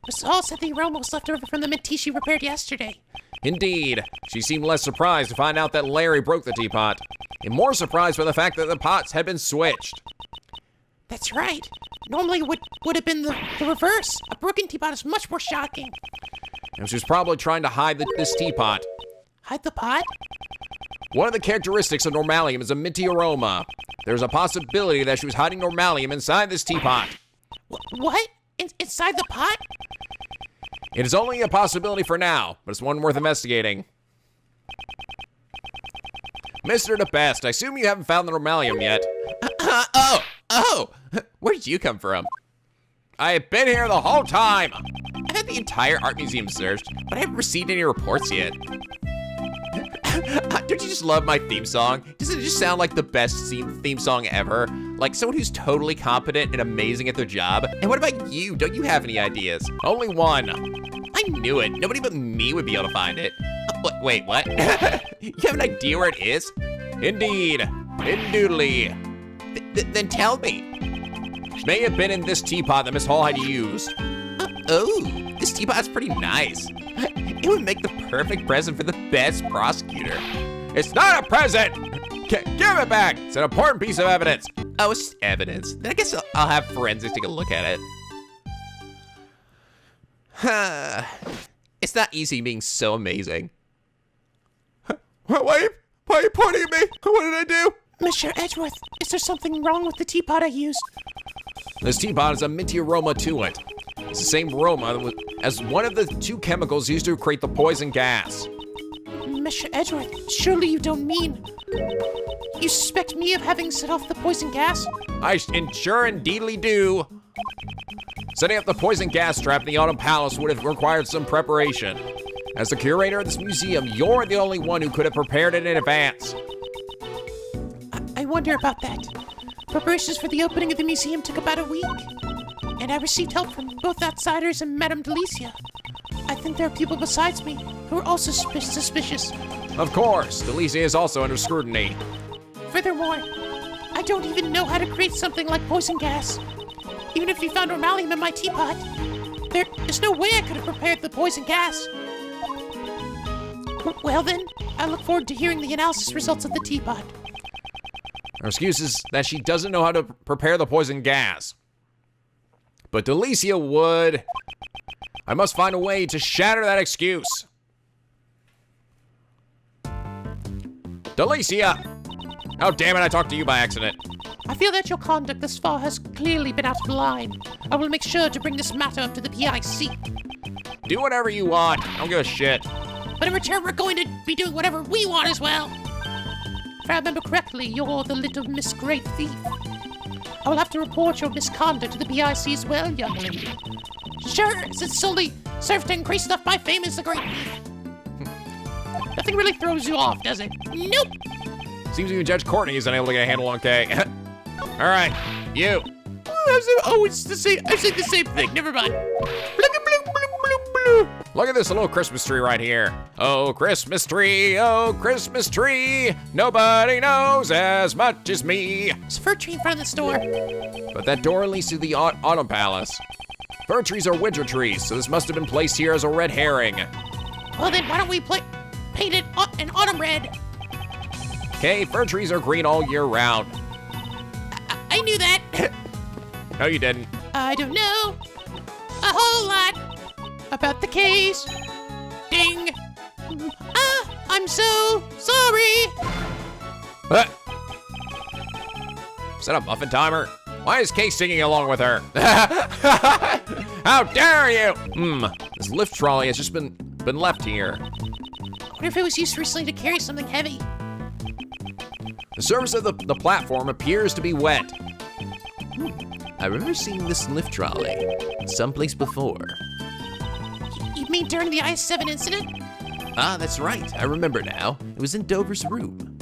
Miss Hall said the aroma was left over from the mint tea she prepared yesterday. Indeed. She seemed less surprised to find out that Larry broke the teapot, and more surprised by the fact that the pots had been switched. That's right. Normally it would have been the reverse. A broken teapot is much more shocking. And she was probably trying to hide this teapot. Hide the pot? One of the characteristics of normalium is a minty aroma. There's a possibility that she was hiding normalium inside this teapot. What? Inside the pot? It is only a possibility for now, but it's one worth investigating. Mr. DeBest, I assume you haven't found the normalium yet. Oh, where did you come from? I have been here the whole time. I've had the entire art museum searched, but I haven't received any reports yet. Don't you just love my theme song? Doesn't it just sound like the best theme song ever? Like someone who's totally competent and amazing at their job. And what about you? Don't you have any ideas? Only one. I knew it. Nobody but me would be able to find it. Wait, what? You have an idea where it is? Indeed. Indubitably. Then tell me. It may have been in this teapot that Miss Hall had used. Oh, this teapot's pretty nice. It would make the perfect present for the best prosecutor. It's not a present! Give it back! It's an important piece of evidence. Oh, it's evidence. Then I guess I'll have forensics take a look at it. It's not easy being so amazing. Why are you pointing at me? What did I do? Mr. Edgeworth, is there something wrong with the teapot I used? This teapot has a minty aroma to it. It's the same aroma as one of the 2 chemicals used to create the poison gas. Mr. Edgeworth, surely you don't mean... You suspect me of having set off the poison gas? I sure indeedly do. Setting up the poison gas trap in the Autumn Palace would have required some preparation. As the curator of this museum, you're the only one who could have prepared it in advance. I wonder about that. Preparations for the opening of the museum took about a week. And I received help from both outsiders and Madame Delicia. I think there are people besides me who are also suspicious. Of course, Delicia is also under scrutiny. Furthermore, I don't even know how to create something like poison gas. Even if you found normalium in my teapot, there's no way I could have prepared the poison gas. Well then, I look forward to hearing the analysis results of the teapot. Her excuse is that she doesn't know how to prepare the poison gas. But Delicia would. I must find a way to shatter that excuse. Delicia! Oh, damn it, I talked to you by accident. I feel that your conduct thus far has clearly been out of line. I will make sure to bring this matter up to the PIC. Do whatever you want. I don't give a shit. But in return, we're going to be doing whatever we want as well. If I remember correctly, you're the little Miss Great Thief. I will have to report your misconduct to the PIC as well, young lady. Sure, as it solely serves to increase my fame as the Great Thief. Nothing really throws you off, does it? Nope. Seems even Judge Courtney isn't able to get a handle on Kay. All right, you. Oh, it's the same. I said the same thing. Never mind. Look at this little Christmas tree right here. Oh, Christmas tree, nobody knows as much as me. There's a fir tree in front of the store. But that door leads to the Autumn Palace. Fir trees are winter trees, so this must have been placed here as a red herring. Well then, why don't we paint it an autumn red? Okay, fir trees are green all year round. I knew that. No, you didn't. I don't know a whole lot about the case. Ding. I'm so sorry. Is that a muffin timer? Why is Kay singing along with her? How dare you? This lift trolley has just been left here. I wonder if it was used recently to carry something heavy. The surface of the platform appears to be wet. I remember seeing this lift trolley someplace before. You mean during the I-7 incident? Ah, that's right. I remember now. It was in Dover's room.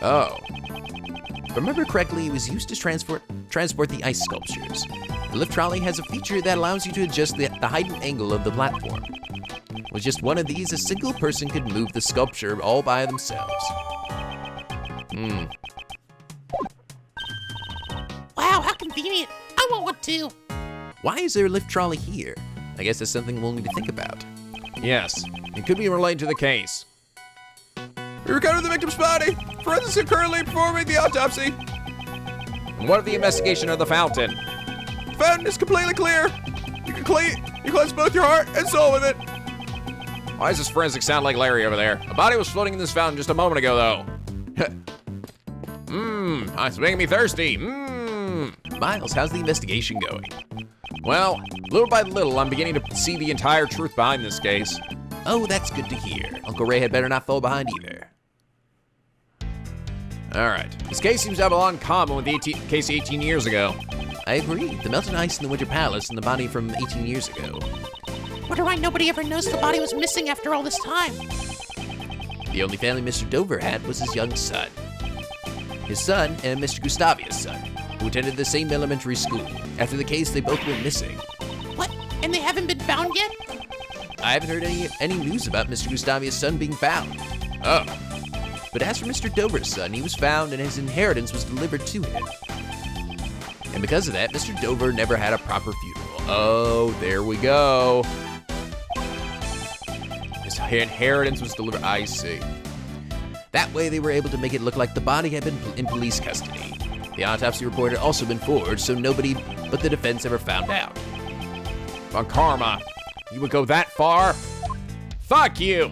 Oh. If I remember correctly, it was used to transport the ice sculptures. The lift trolley has a feature that allows you to adjust the height and angle of the platform. With just one of these, a single person could move the sculpture all by themselves. Wow, how convenient. I want one too. Why is there a lift trolley here? I guess that's something we'll need to think about. Yes, it could be related to the case. We recovered the victim's body. Forensics are currently performing the autopsy. And what of the investigation of the fountain? The fountain is completely clear. You cleanse both your heart and soul with it. Why does this forensic sound like Larry over there? A body was floating in this fountain just a moment ago, though. It's making me thirsty. Miles, how's the investigation going? Well, little by little, I'm beginning to see the entire truth behind this case. Oh, that's good to hear. Uncle Ray had better not fall behind either. All right, this case seems to have a lot in common with the case 18 years ago. I agree. The melted ice in the Winter Palace and the body from 18 years ago. Wonder why nobody ever noticed the body was missing after all this time. The only family Mr. Dover had was his young son. his son and Mr. Gustavia's son, who attended the same elementary school. After the case, they both went missing. What? And they haven't been found yet? I haven't heard any news about Mr. Gustavia's son being found. Oh. But as for Mr. Dover's son, he was found and his inheritance was delivered to him. And because of that, Mr. Dover never had a proper funeral. Oh, there we go. His inheritance was delivered. I see. That way, they were able to make it look like the body had been in police custody. The autopsy report had also been forged, so nobody but the defense ever found out. On karma, you would go that far? Fuck you!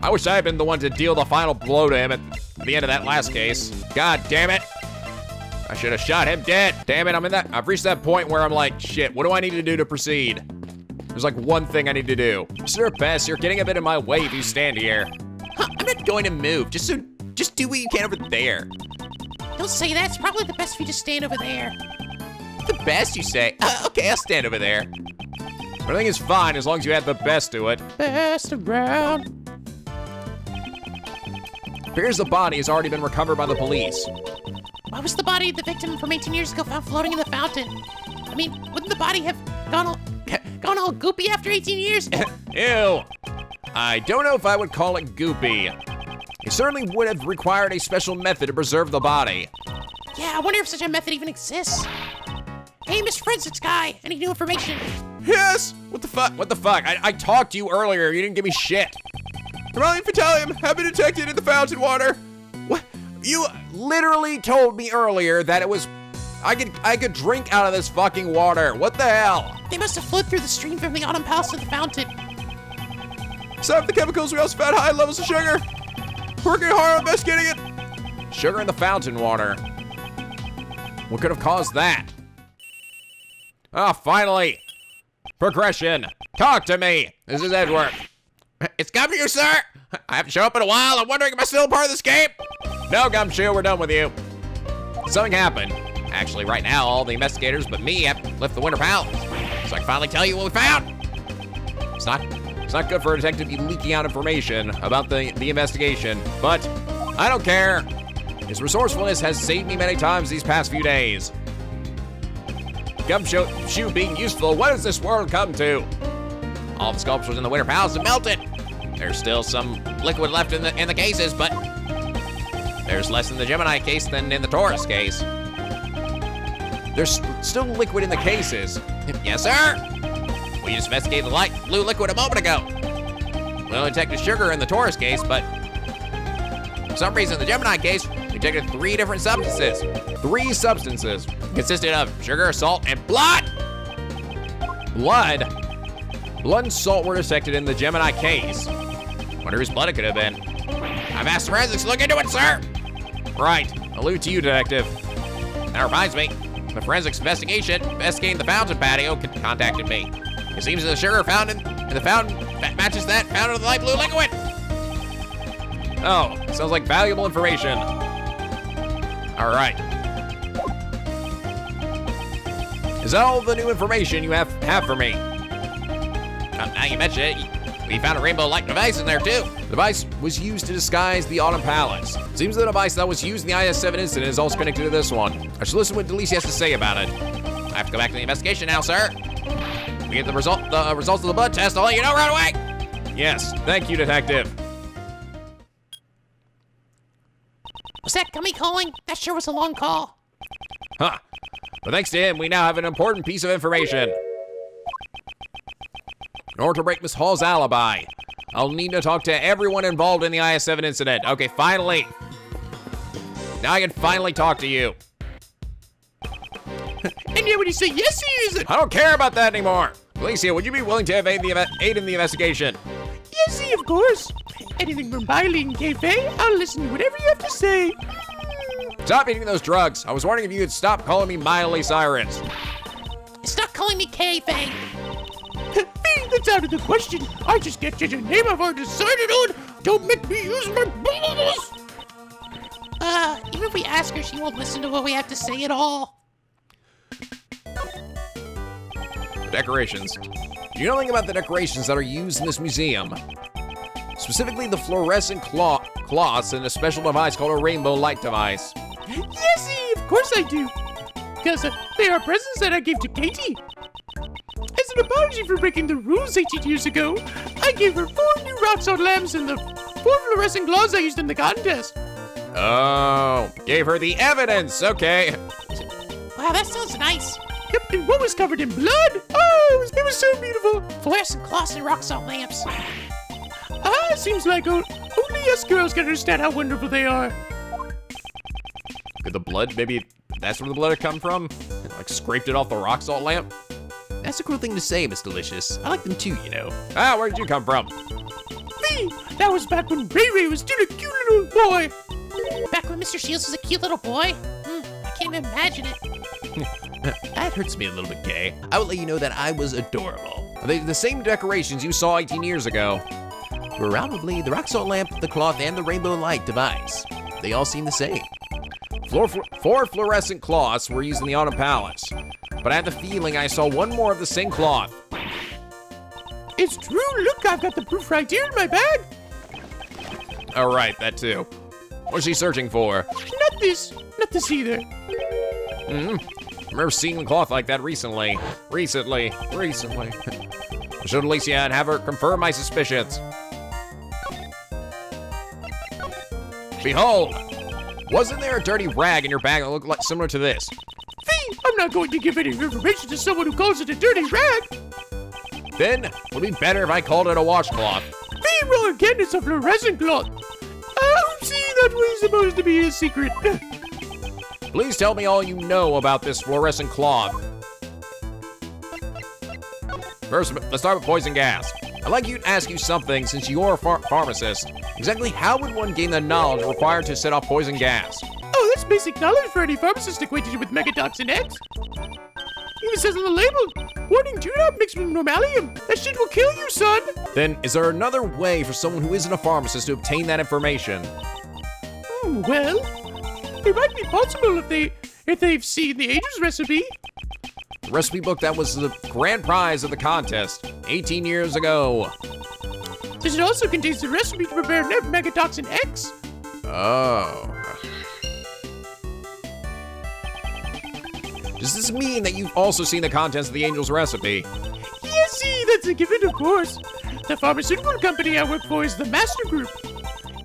I wish I had been the one to deal the final blow to him at the end of that last case. God damn it! I should have shot him dead. Damn it, I've reached that point where I'm like, shit, what do I need to do to proceed? There's like one thing I need to do. Sir Bess, you're getting a bit in my way if you stand here. I'm not going to move. Just do what you can over there. Don't say that. It's probably the best for you to stand over there. The best, you say? Okay, I'll stand over there. Everything is fine as long as you add the best to it. Best around. Appears the body has already been recovered by the police. Why was the body of the victim from 18 years ago found floating in the fountain? I mean, wouldn't the body have gone all goopy after 18 years? Ew. I don't know if I would call it goopy. It certainly would have required a special method to preserve the body. Yeah, I wonder if such a method even exists. Hey, Mr. Forensics guy, any new information? Yes! What the fuck? What the fuck? I talked to you earlier. You didn't give me shit. Beryllium Fatalium have been detected in the fountain water. What? You literally told me earlier that it was... I could drink out of this fucking water. What the hell? They must have flowed through the stream from the Autumn Palace to the fountain. Aside from the chemicals, we also found high levels of sugar. Working hard on investigating it. Sugar in the fountain water. What could have caused that? Ah, finally. Progression. Talk to me. This is Edward. It's Gumshoe, sir. I haven't shown up in a while. I'm wondering, am I still a part of this game? No, Gumshoe, we're done with you. Something happened. Actually, right now, all the investigators but me have left the Winter Palace. So I can finally tell you what we found. It's not good for a detective to be leaking out information about the investigation, but I don't care. His resourcefulness has saved me many times these past few days. Gumshoe being useful, what does this world come to? All the sculptures in the Winter Palace have melted. There's still some liquid left in the cases, but there's less in the Gemini case than in the Taurus case. There's still liquid in the cases. Yes, sir. We just investigated the light blue liquid a moment ago. We only detected sugar in the Taurus case, but for some reason in the Gemini case, we detected 3 different substances. 3 substances consisted of sugar, salt, and blood. Blood and salt were detected in the Gemini case. Wonder whose blood it could have been. I've asked forensics to look into it, sir. Right, allude to you, detective. That reminds me, the forensics investigating the fountain patio contacted me. It seems that the sugar found in the fountain matches that found in the light blue liquid. Oh, sounds like valuable information. All right. Is that all the new information you have for me? Now you mention it, we found a rainbow light device in there too. The device was used to disguise the Autumn Palace. Seems the device that was used in the IS-7 incident is also connected to this one. I should listen to what Delisi has to say about it. I have to go back to the investigation now, sir. We get the results of the blood test, I'll let you know right away. Yes, thank you, detective. Was that Gummy calling? That sure was a long call. Huh. But thanks to him, we now have an important piece of information. In order to break Miss Hall's alibi, I'll need to talk to everyone involved in the IS-7 incident. Okay, finally. Now I can finally talk to you. And yet when you say yes, he isn't. I don't care about that anymore. Alicia, would you be willing to aid in the investigation? Yes, of course. Anything from Biley and Cafe, I'll listen to whatever you have to say. Stop eating those drugs. I was wondering if you could stop calling me Miley Cyrus. Stop calling me Cafe. That's out of the question. I just get such a name I've already decided on. Don't make me use my balls. Even if we ask her, she won't listen to what we have to say at all. Decorations. Do you know anything about the decorations that are used in this museum? Specifically the fluorescent cloths in a special device called a rainbow light device. Yesy, of course I do. Because they are presents that I gave to Katie. As an apology for breaking the rules 18 years ago, I gave her 4 new rock salt lamps and the 4 fluorescent gloves I used in the contest. Oh, gave her the evidence, okay. Wow, that sounds nice. Yep, and what was covered in blood? Oh, it was so beautiful. Fluorescent cloths and rock salt lamps. Seems like only us girls can understand how wonderful they are. Could the blood, maybe that's where the blood had come from? Like scraped it off the rock salt lamp? That's a cool thing to say, Miss Delicious. I like them too, you know. Ah, where did you come from? Me! That was back when Ray Ray was still a cute little boy. Back when Mr. Shields was a cute little boy? I can't even imagine it. That hurts me a little bit, Kay. I will let you know that I was adorable. The same decorations you saw 18 years ago were probably the rock salt lamp, the cloth, and the rainbow light device. They all seem the same. 4 fluorescent cloths were used in the Autumn Palace, but I had the feeling I saw one more of the same cloth. It's true, look, I've got the proof right here in my bag. All right, that too. What's she searching for? Not this either. I remember seeing a cloth like that recently. Recently. I showed Alicia and have her confirm my suspicions. Behold! Wasn't there a dirty rag in your bag that looked like similar to this? Fee! I'm not going to give any information to someone who calls it a dirty rag. Then, would it be better if I called it a washcloth? Fee, wrong again, it's a fluorescent cloth. See, that was supposed to be a secret. Please tell me all you know about this fluorescent cloth. First, let's start with poison gas. I'd like to ask you something since you're a pharmacist. Exactly how would one gain the knowledge required to set off poison gas? Oh, that's basic knowledge for any pharmacist acquainted with Megatoxin X. Even says on the label, warning, do not mix with normalium. That shit will kill you, son. Then, is there another way for someone who isn't a pharmacist to obtain that information? Well, it might be possible if they've seen the Angel's recipe. The recipe book that was the grand prize of the contest 18 years ago. It also contains the recipe to prepare Megatoxin X. Oh. Does this mean that you've also seen the contents of the Angel's recipe? Yes, see, that's a given, of course. The pharmaceutical company I work for is the Master Group.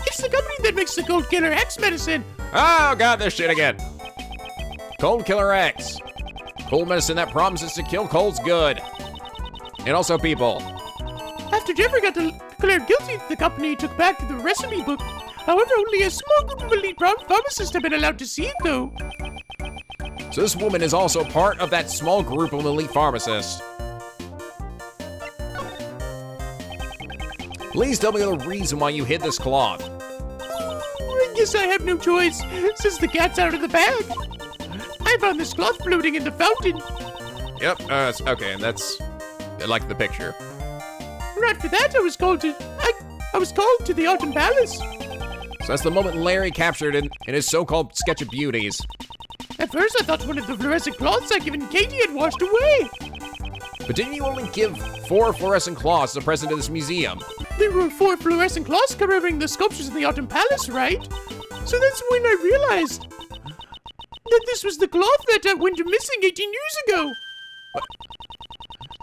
It's the company that makes the Cold Killer X medicine. Oh, God, this shit again. Cold Killer X. Cold medicine that promises to kill colds good. And also people. After Jeffrey got declared guilty, the company took back the recipe book. However, only a small group of elite pharmacists have been allowed to see it, though. So this woman is also part of that small group of elite pharmacists. Please tell me the reason why you hid this cloth. I guess I have no choice, since the cat's out of the bag. I found this cloth floating in the fountain. Yep, okay, and that's... I like the picture. Right for that, I was called to the Autumn Palace. So that's the moment Larry captured in his so-called sketch of beauties. At first, I thought one of the fluorescent cloths I'd given Katie had washed away. But didn't you only give 4 fluorescent cloths as a present to this museum? There were 4 fluorescent cloths covering the sculptures in the Autumn Palace, right? So that's when I realized that this was the cloth that went missing 18 years ago. What?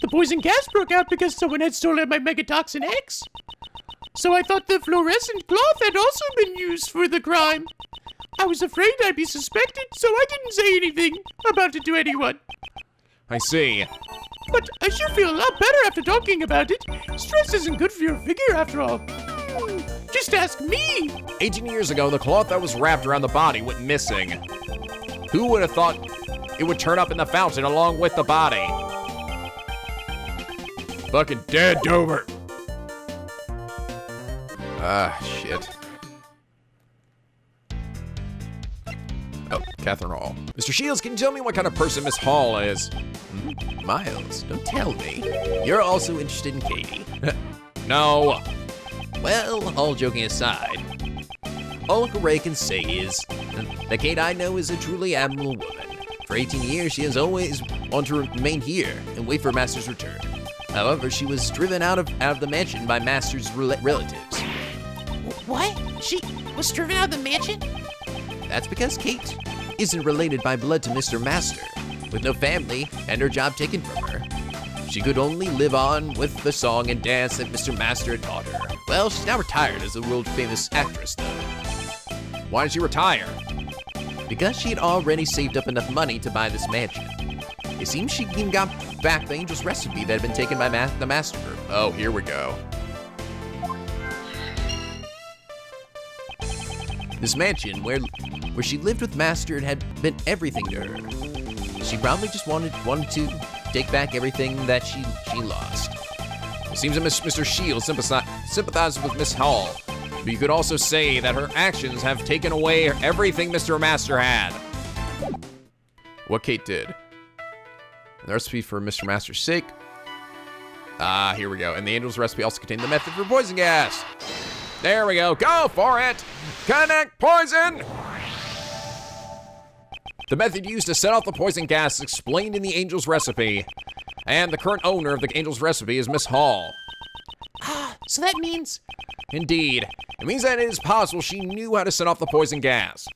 The poison gas broke out because someone had stolen my Megatoxin X. So I thought the fluorescent cloth had also been used for the crime. I was afraid I'd be suspected, so I didn't say anything about it to anyone. I see. But I sure feel a lot better after talking about it. Stress isn't good for your figure, after all. Just ask me. 18 years ago, the cloth that was wrapped around the body went missing. Who would have thought it would turn up in the fountain along with the body? Fucking dead, Dover. Ah, shit. Oh, Catherine Hall. Mr. Shields, can you tell me what kind of person Miss Hall is? Miles, don't tell me. You're also interested in Katie. No. Well, all joking aside, all Uncle Ray can say is that Kate I know is a truly admirable woman. For 18 years, she has always wanted to remain here and wait for Master's return. However, she was driven out of the mansion by Master's relatives. What? was driven out of the mansion? That's because Kate isn't related by blood to Mr. Master. With no family and her job taken from her, she could only live on with the song and dance that Mr. Master had taught her. Well, she's now retired as a world-famous actress, though. Why did she retire? Because she had already saved up enough money to buy this mansion. It seems she even got back the angel's recipe that had been taken by the Master. Oh, here we go. This mansion, where she lived with Master, it had been everything to her. She probably just wanted to take back everything that she lost. It seems that Mr. Shield sympathizes with Miss Hall, but you could also say that her actions have taken away everything Mr. Master had. What Kate did. The recipe for Mr. Master's sake. Ah, here we go. And the angel's recipe also contained the method for poison gas. There we go. Go for it. Connect poison. The method used to set off the poison gas is explained in the angel's recipe. And the current owner of the angel's recipe is Miss Hall. Ah, so that means... Indeed. It means that it is possible she knew how to set off the poison gas.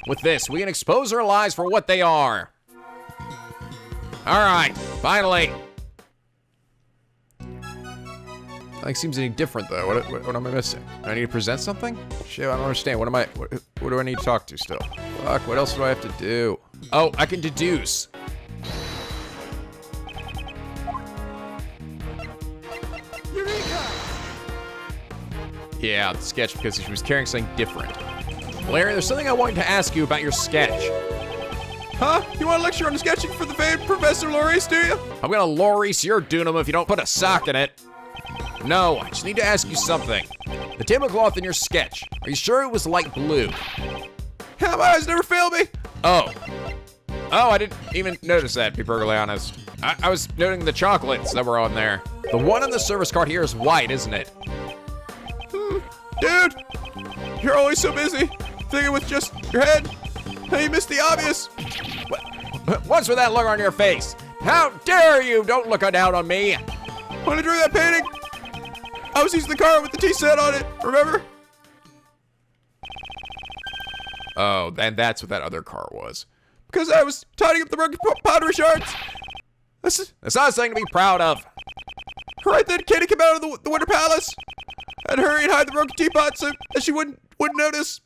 With this, we can expose her lies for what they are. All right, finally. Nothing seems any different, though. What am I missing? Do I need to present something? Shit, I don't understand. What do I need to talk to still? Fuck, what else do I have to do? Oh, I can deduce. Yeah, the sketch, because she was carrying something different. Larry, there's something I wanted to ask you about your sketch. Huh? You want to lecture on sketching for the famed Professor Loris, do you? I'm gonna Loris your Dunham if you don't put a sock in it. No, I just need to ask you something. The tablecloth in your sketch, are you sure it was light blue? Yeah, my eyes never fail me. Oh, I didn't even notice that, to be perfectly honest. I was noting the chocolates that were on there. The one on the service card here is white, isn't it? Dude, you're always so busy thinking with just your head. How you missed the obvious. What's with that look on your face? How dare you? Don't look down on me. When I drew that painting, I was using the car with the T set on it, remember? Oh, and that's what that other car was. Because I was tidying up the broken pottery shards. That's not something to be proud of. Right then, Katie came out of the Winter Palace and hurry and hide the broken teapot so that she wouldn't notice.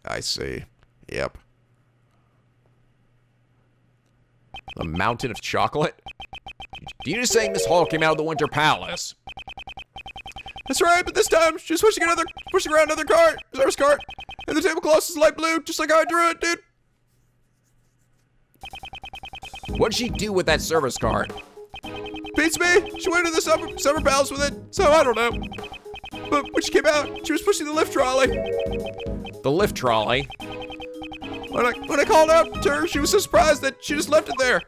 I see. Yep. A mountain of chocolate? Do you just say Miss Hall came out of the Winter Palace? That's right, but this time she's pushing around another cart, service cart, and the tablecloth is light blue, just like how I drew it, dude. What'd she do with that service cart? Beats me. She went to the summer palace with it, so I don't know. But when she came out, she was pushing the lift trolley. The lift trolley? When I called out to her, she was so surprised that she just left it there.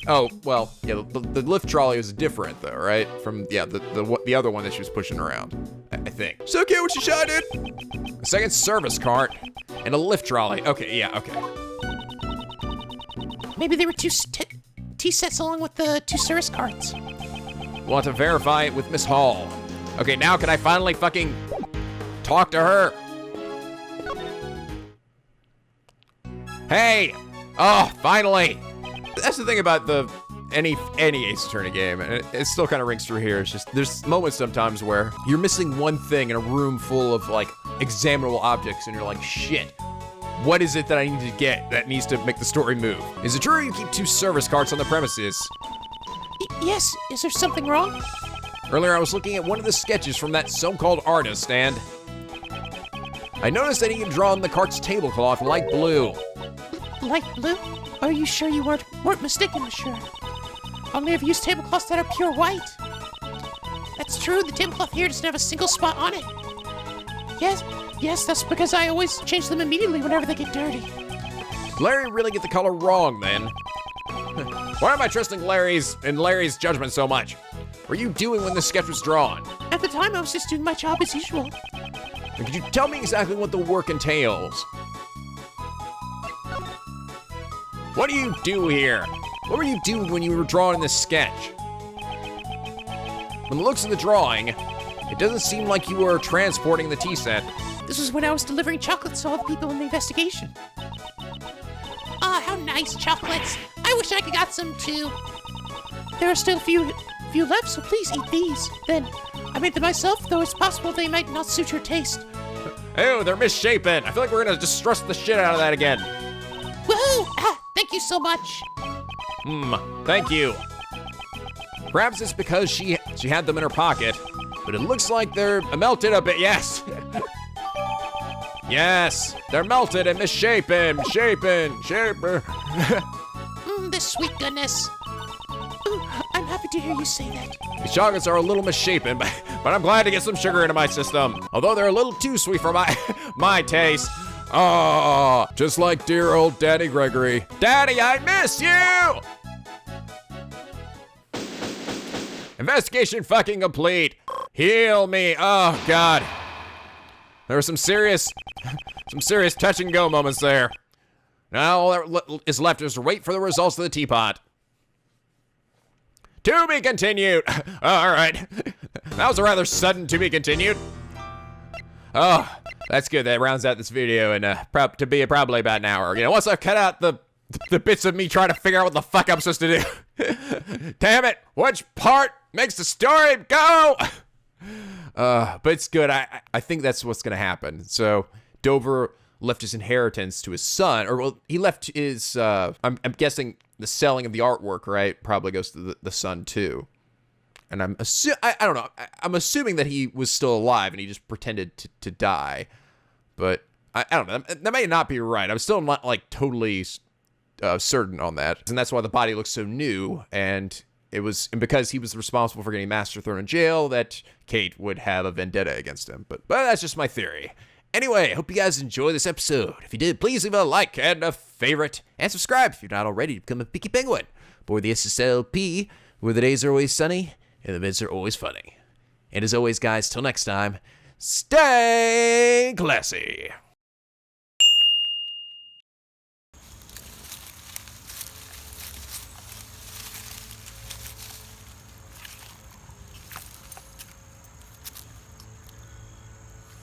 Oh, well, yeah, the lift trolley was different though, right? From, yeah, the other one that she was pushing around, I think. So cute when she shined it. A second service cart and a lift trolley. Okay, yeah, okay. Maybe there were two tea sets along with the two service carts. Want to verify it with Miss Hall. Okay, now can I finally fucking talk to her? Hey! Oh, finally! That's the thing about any Ace Attorney game, and it still kind of rings through here. It's just, there's moments sometimes where you're missing one thing in a room full of, like, examinable objects, and you're like, shit. What is it that I need to get that needs to make the story move? Is it true you keep two service carts on the premises? Yes, is there something wrong? Earlier I was looking at one of the sketches from that so-called artist, and I noticed that he had drawn the cart's tablecloth light blue. Light blue? Are you sure you weren't mistaken, monsieur? Only I've used tablecloths that are pure white. That's true, the tablecloth here doesn't have a single spot on it. Yes, that's because I always change them immediately whenever they get dirty. Did Larry really get the color wrong, then? Why am I trusting Larry's judgment so much? What were you doing when the sketch was drawn? At the time, I was just doing my job as usual. And could you tell me exactly what the work entails? What do you do here? What were you doing when you were drawing this sketch? From the looks of the drawing, It doesn't seem like you were transporting the tea set. This was when I was delivering chocolates to all the people in the investigation. Ah, how nice chocolates. I wish I could got some too. There are still a few left, so please eat these. Then, I made them myself, though it's possible they might not suit your taste. Ew, they're misshapen. I feel like we're gonna just stress the shit out of that again. Woohoo! Ah, thank you so much. Thank you. Perhaps it's because she had them in her pocket, but it looks like they're melted a bit. Yes. Yes, they're melted and misshapen, shapen. This sweet goodness. Ooh, I'm happy to hear you say that. These chocolates are a little misshapen, but I'm glad to get some sugar into my system. Although they're a little too sweet for my taste. Oh, just like dear old Daddy Gregory. Daddy, I miss you! Investigation fucking complete. Heal me. Oh, God. There were some serious touch and go moments there. Now all that is left is to wait for the results of the teapot. To be continued. All right. That was a rather sudden to be continued. Oh, that's good. That rounds out this video and to be probably about an hour. You know, once I've cut out the bits of me trying to figure out what the fuck I'm supposed to do. Damn it. Which part makes the story go? But it's good. I think that's what's gonna happen. So Dover left his inheritance to his son, or well, he left his. I'm guessing the selling of the artwork, right? Probably goes to the son too. And I don't know. I'm assuming that he was still alive and he just pretended to die. But I don't know. That may not be right. I'm still not like totally certain on that, and that's why the body looks so new. And because he was responsible for getting Master thrown in jail, that Kate would have a vendetta against him. But that's just my theory. Anyway, hope you guys enjoyed this episode. If you did, please leave a like and a favorite, and subscribe if you're not already to become a Picky Penguin. Boy, the SSLP, where the days are always sunny and the mids are always funny. And as always, guys, till next time, stay classy.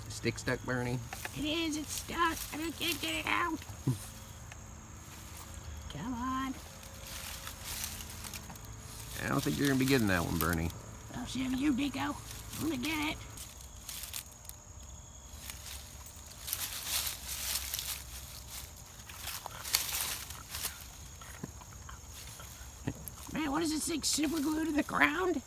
Stick stuck, Bernie? It is, it's stuck, and I can't get it out. Come on. I don't think you're gonna be getting that one, Bernie. I'll show you, Nico. I'm gonna get it. Man, what is this thing, super glued to the ground?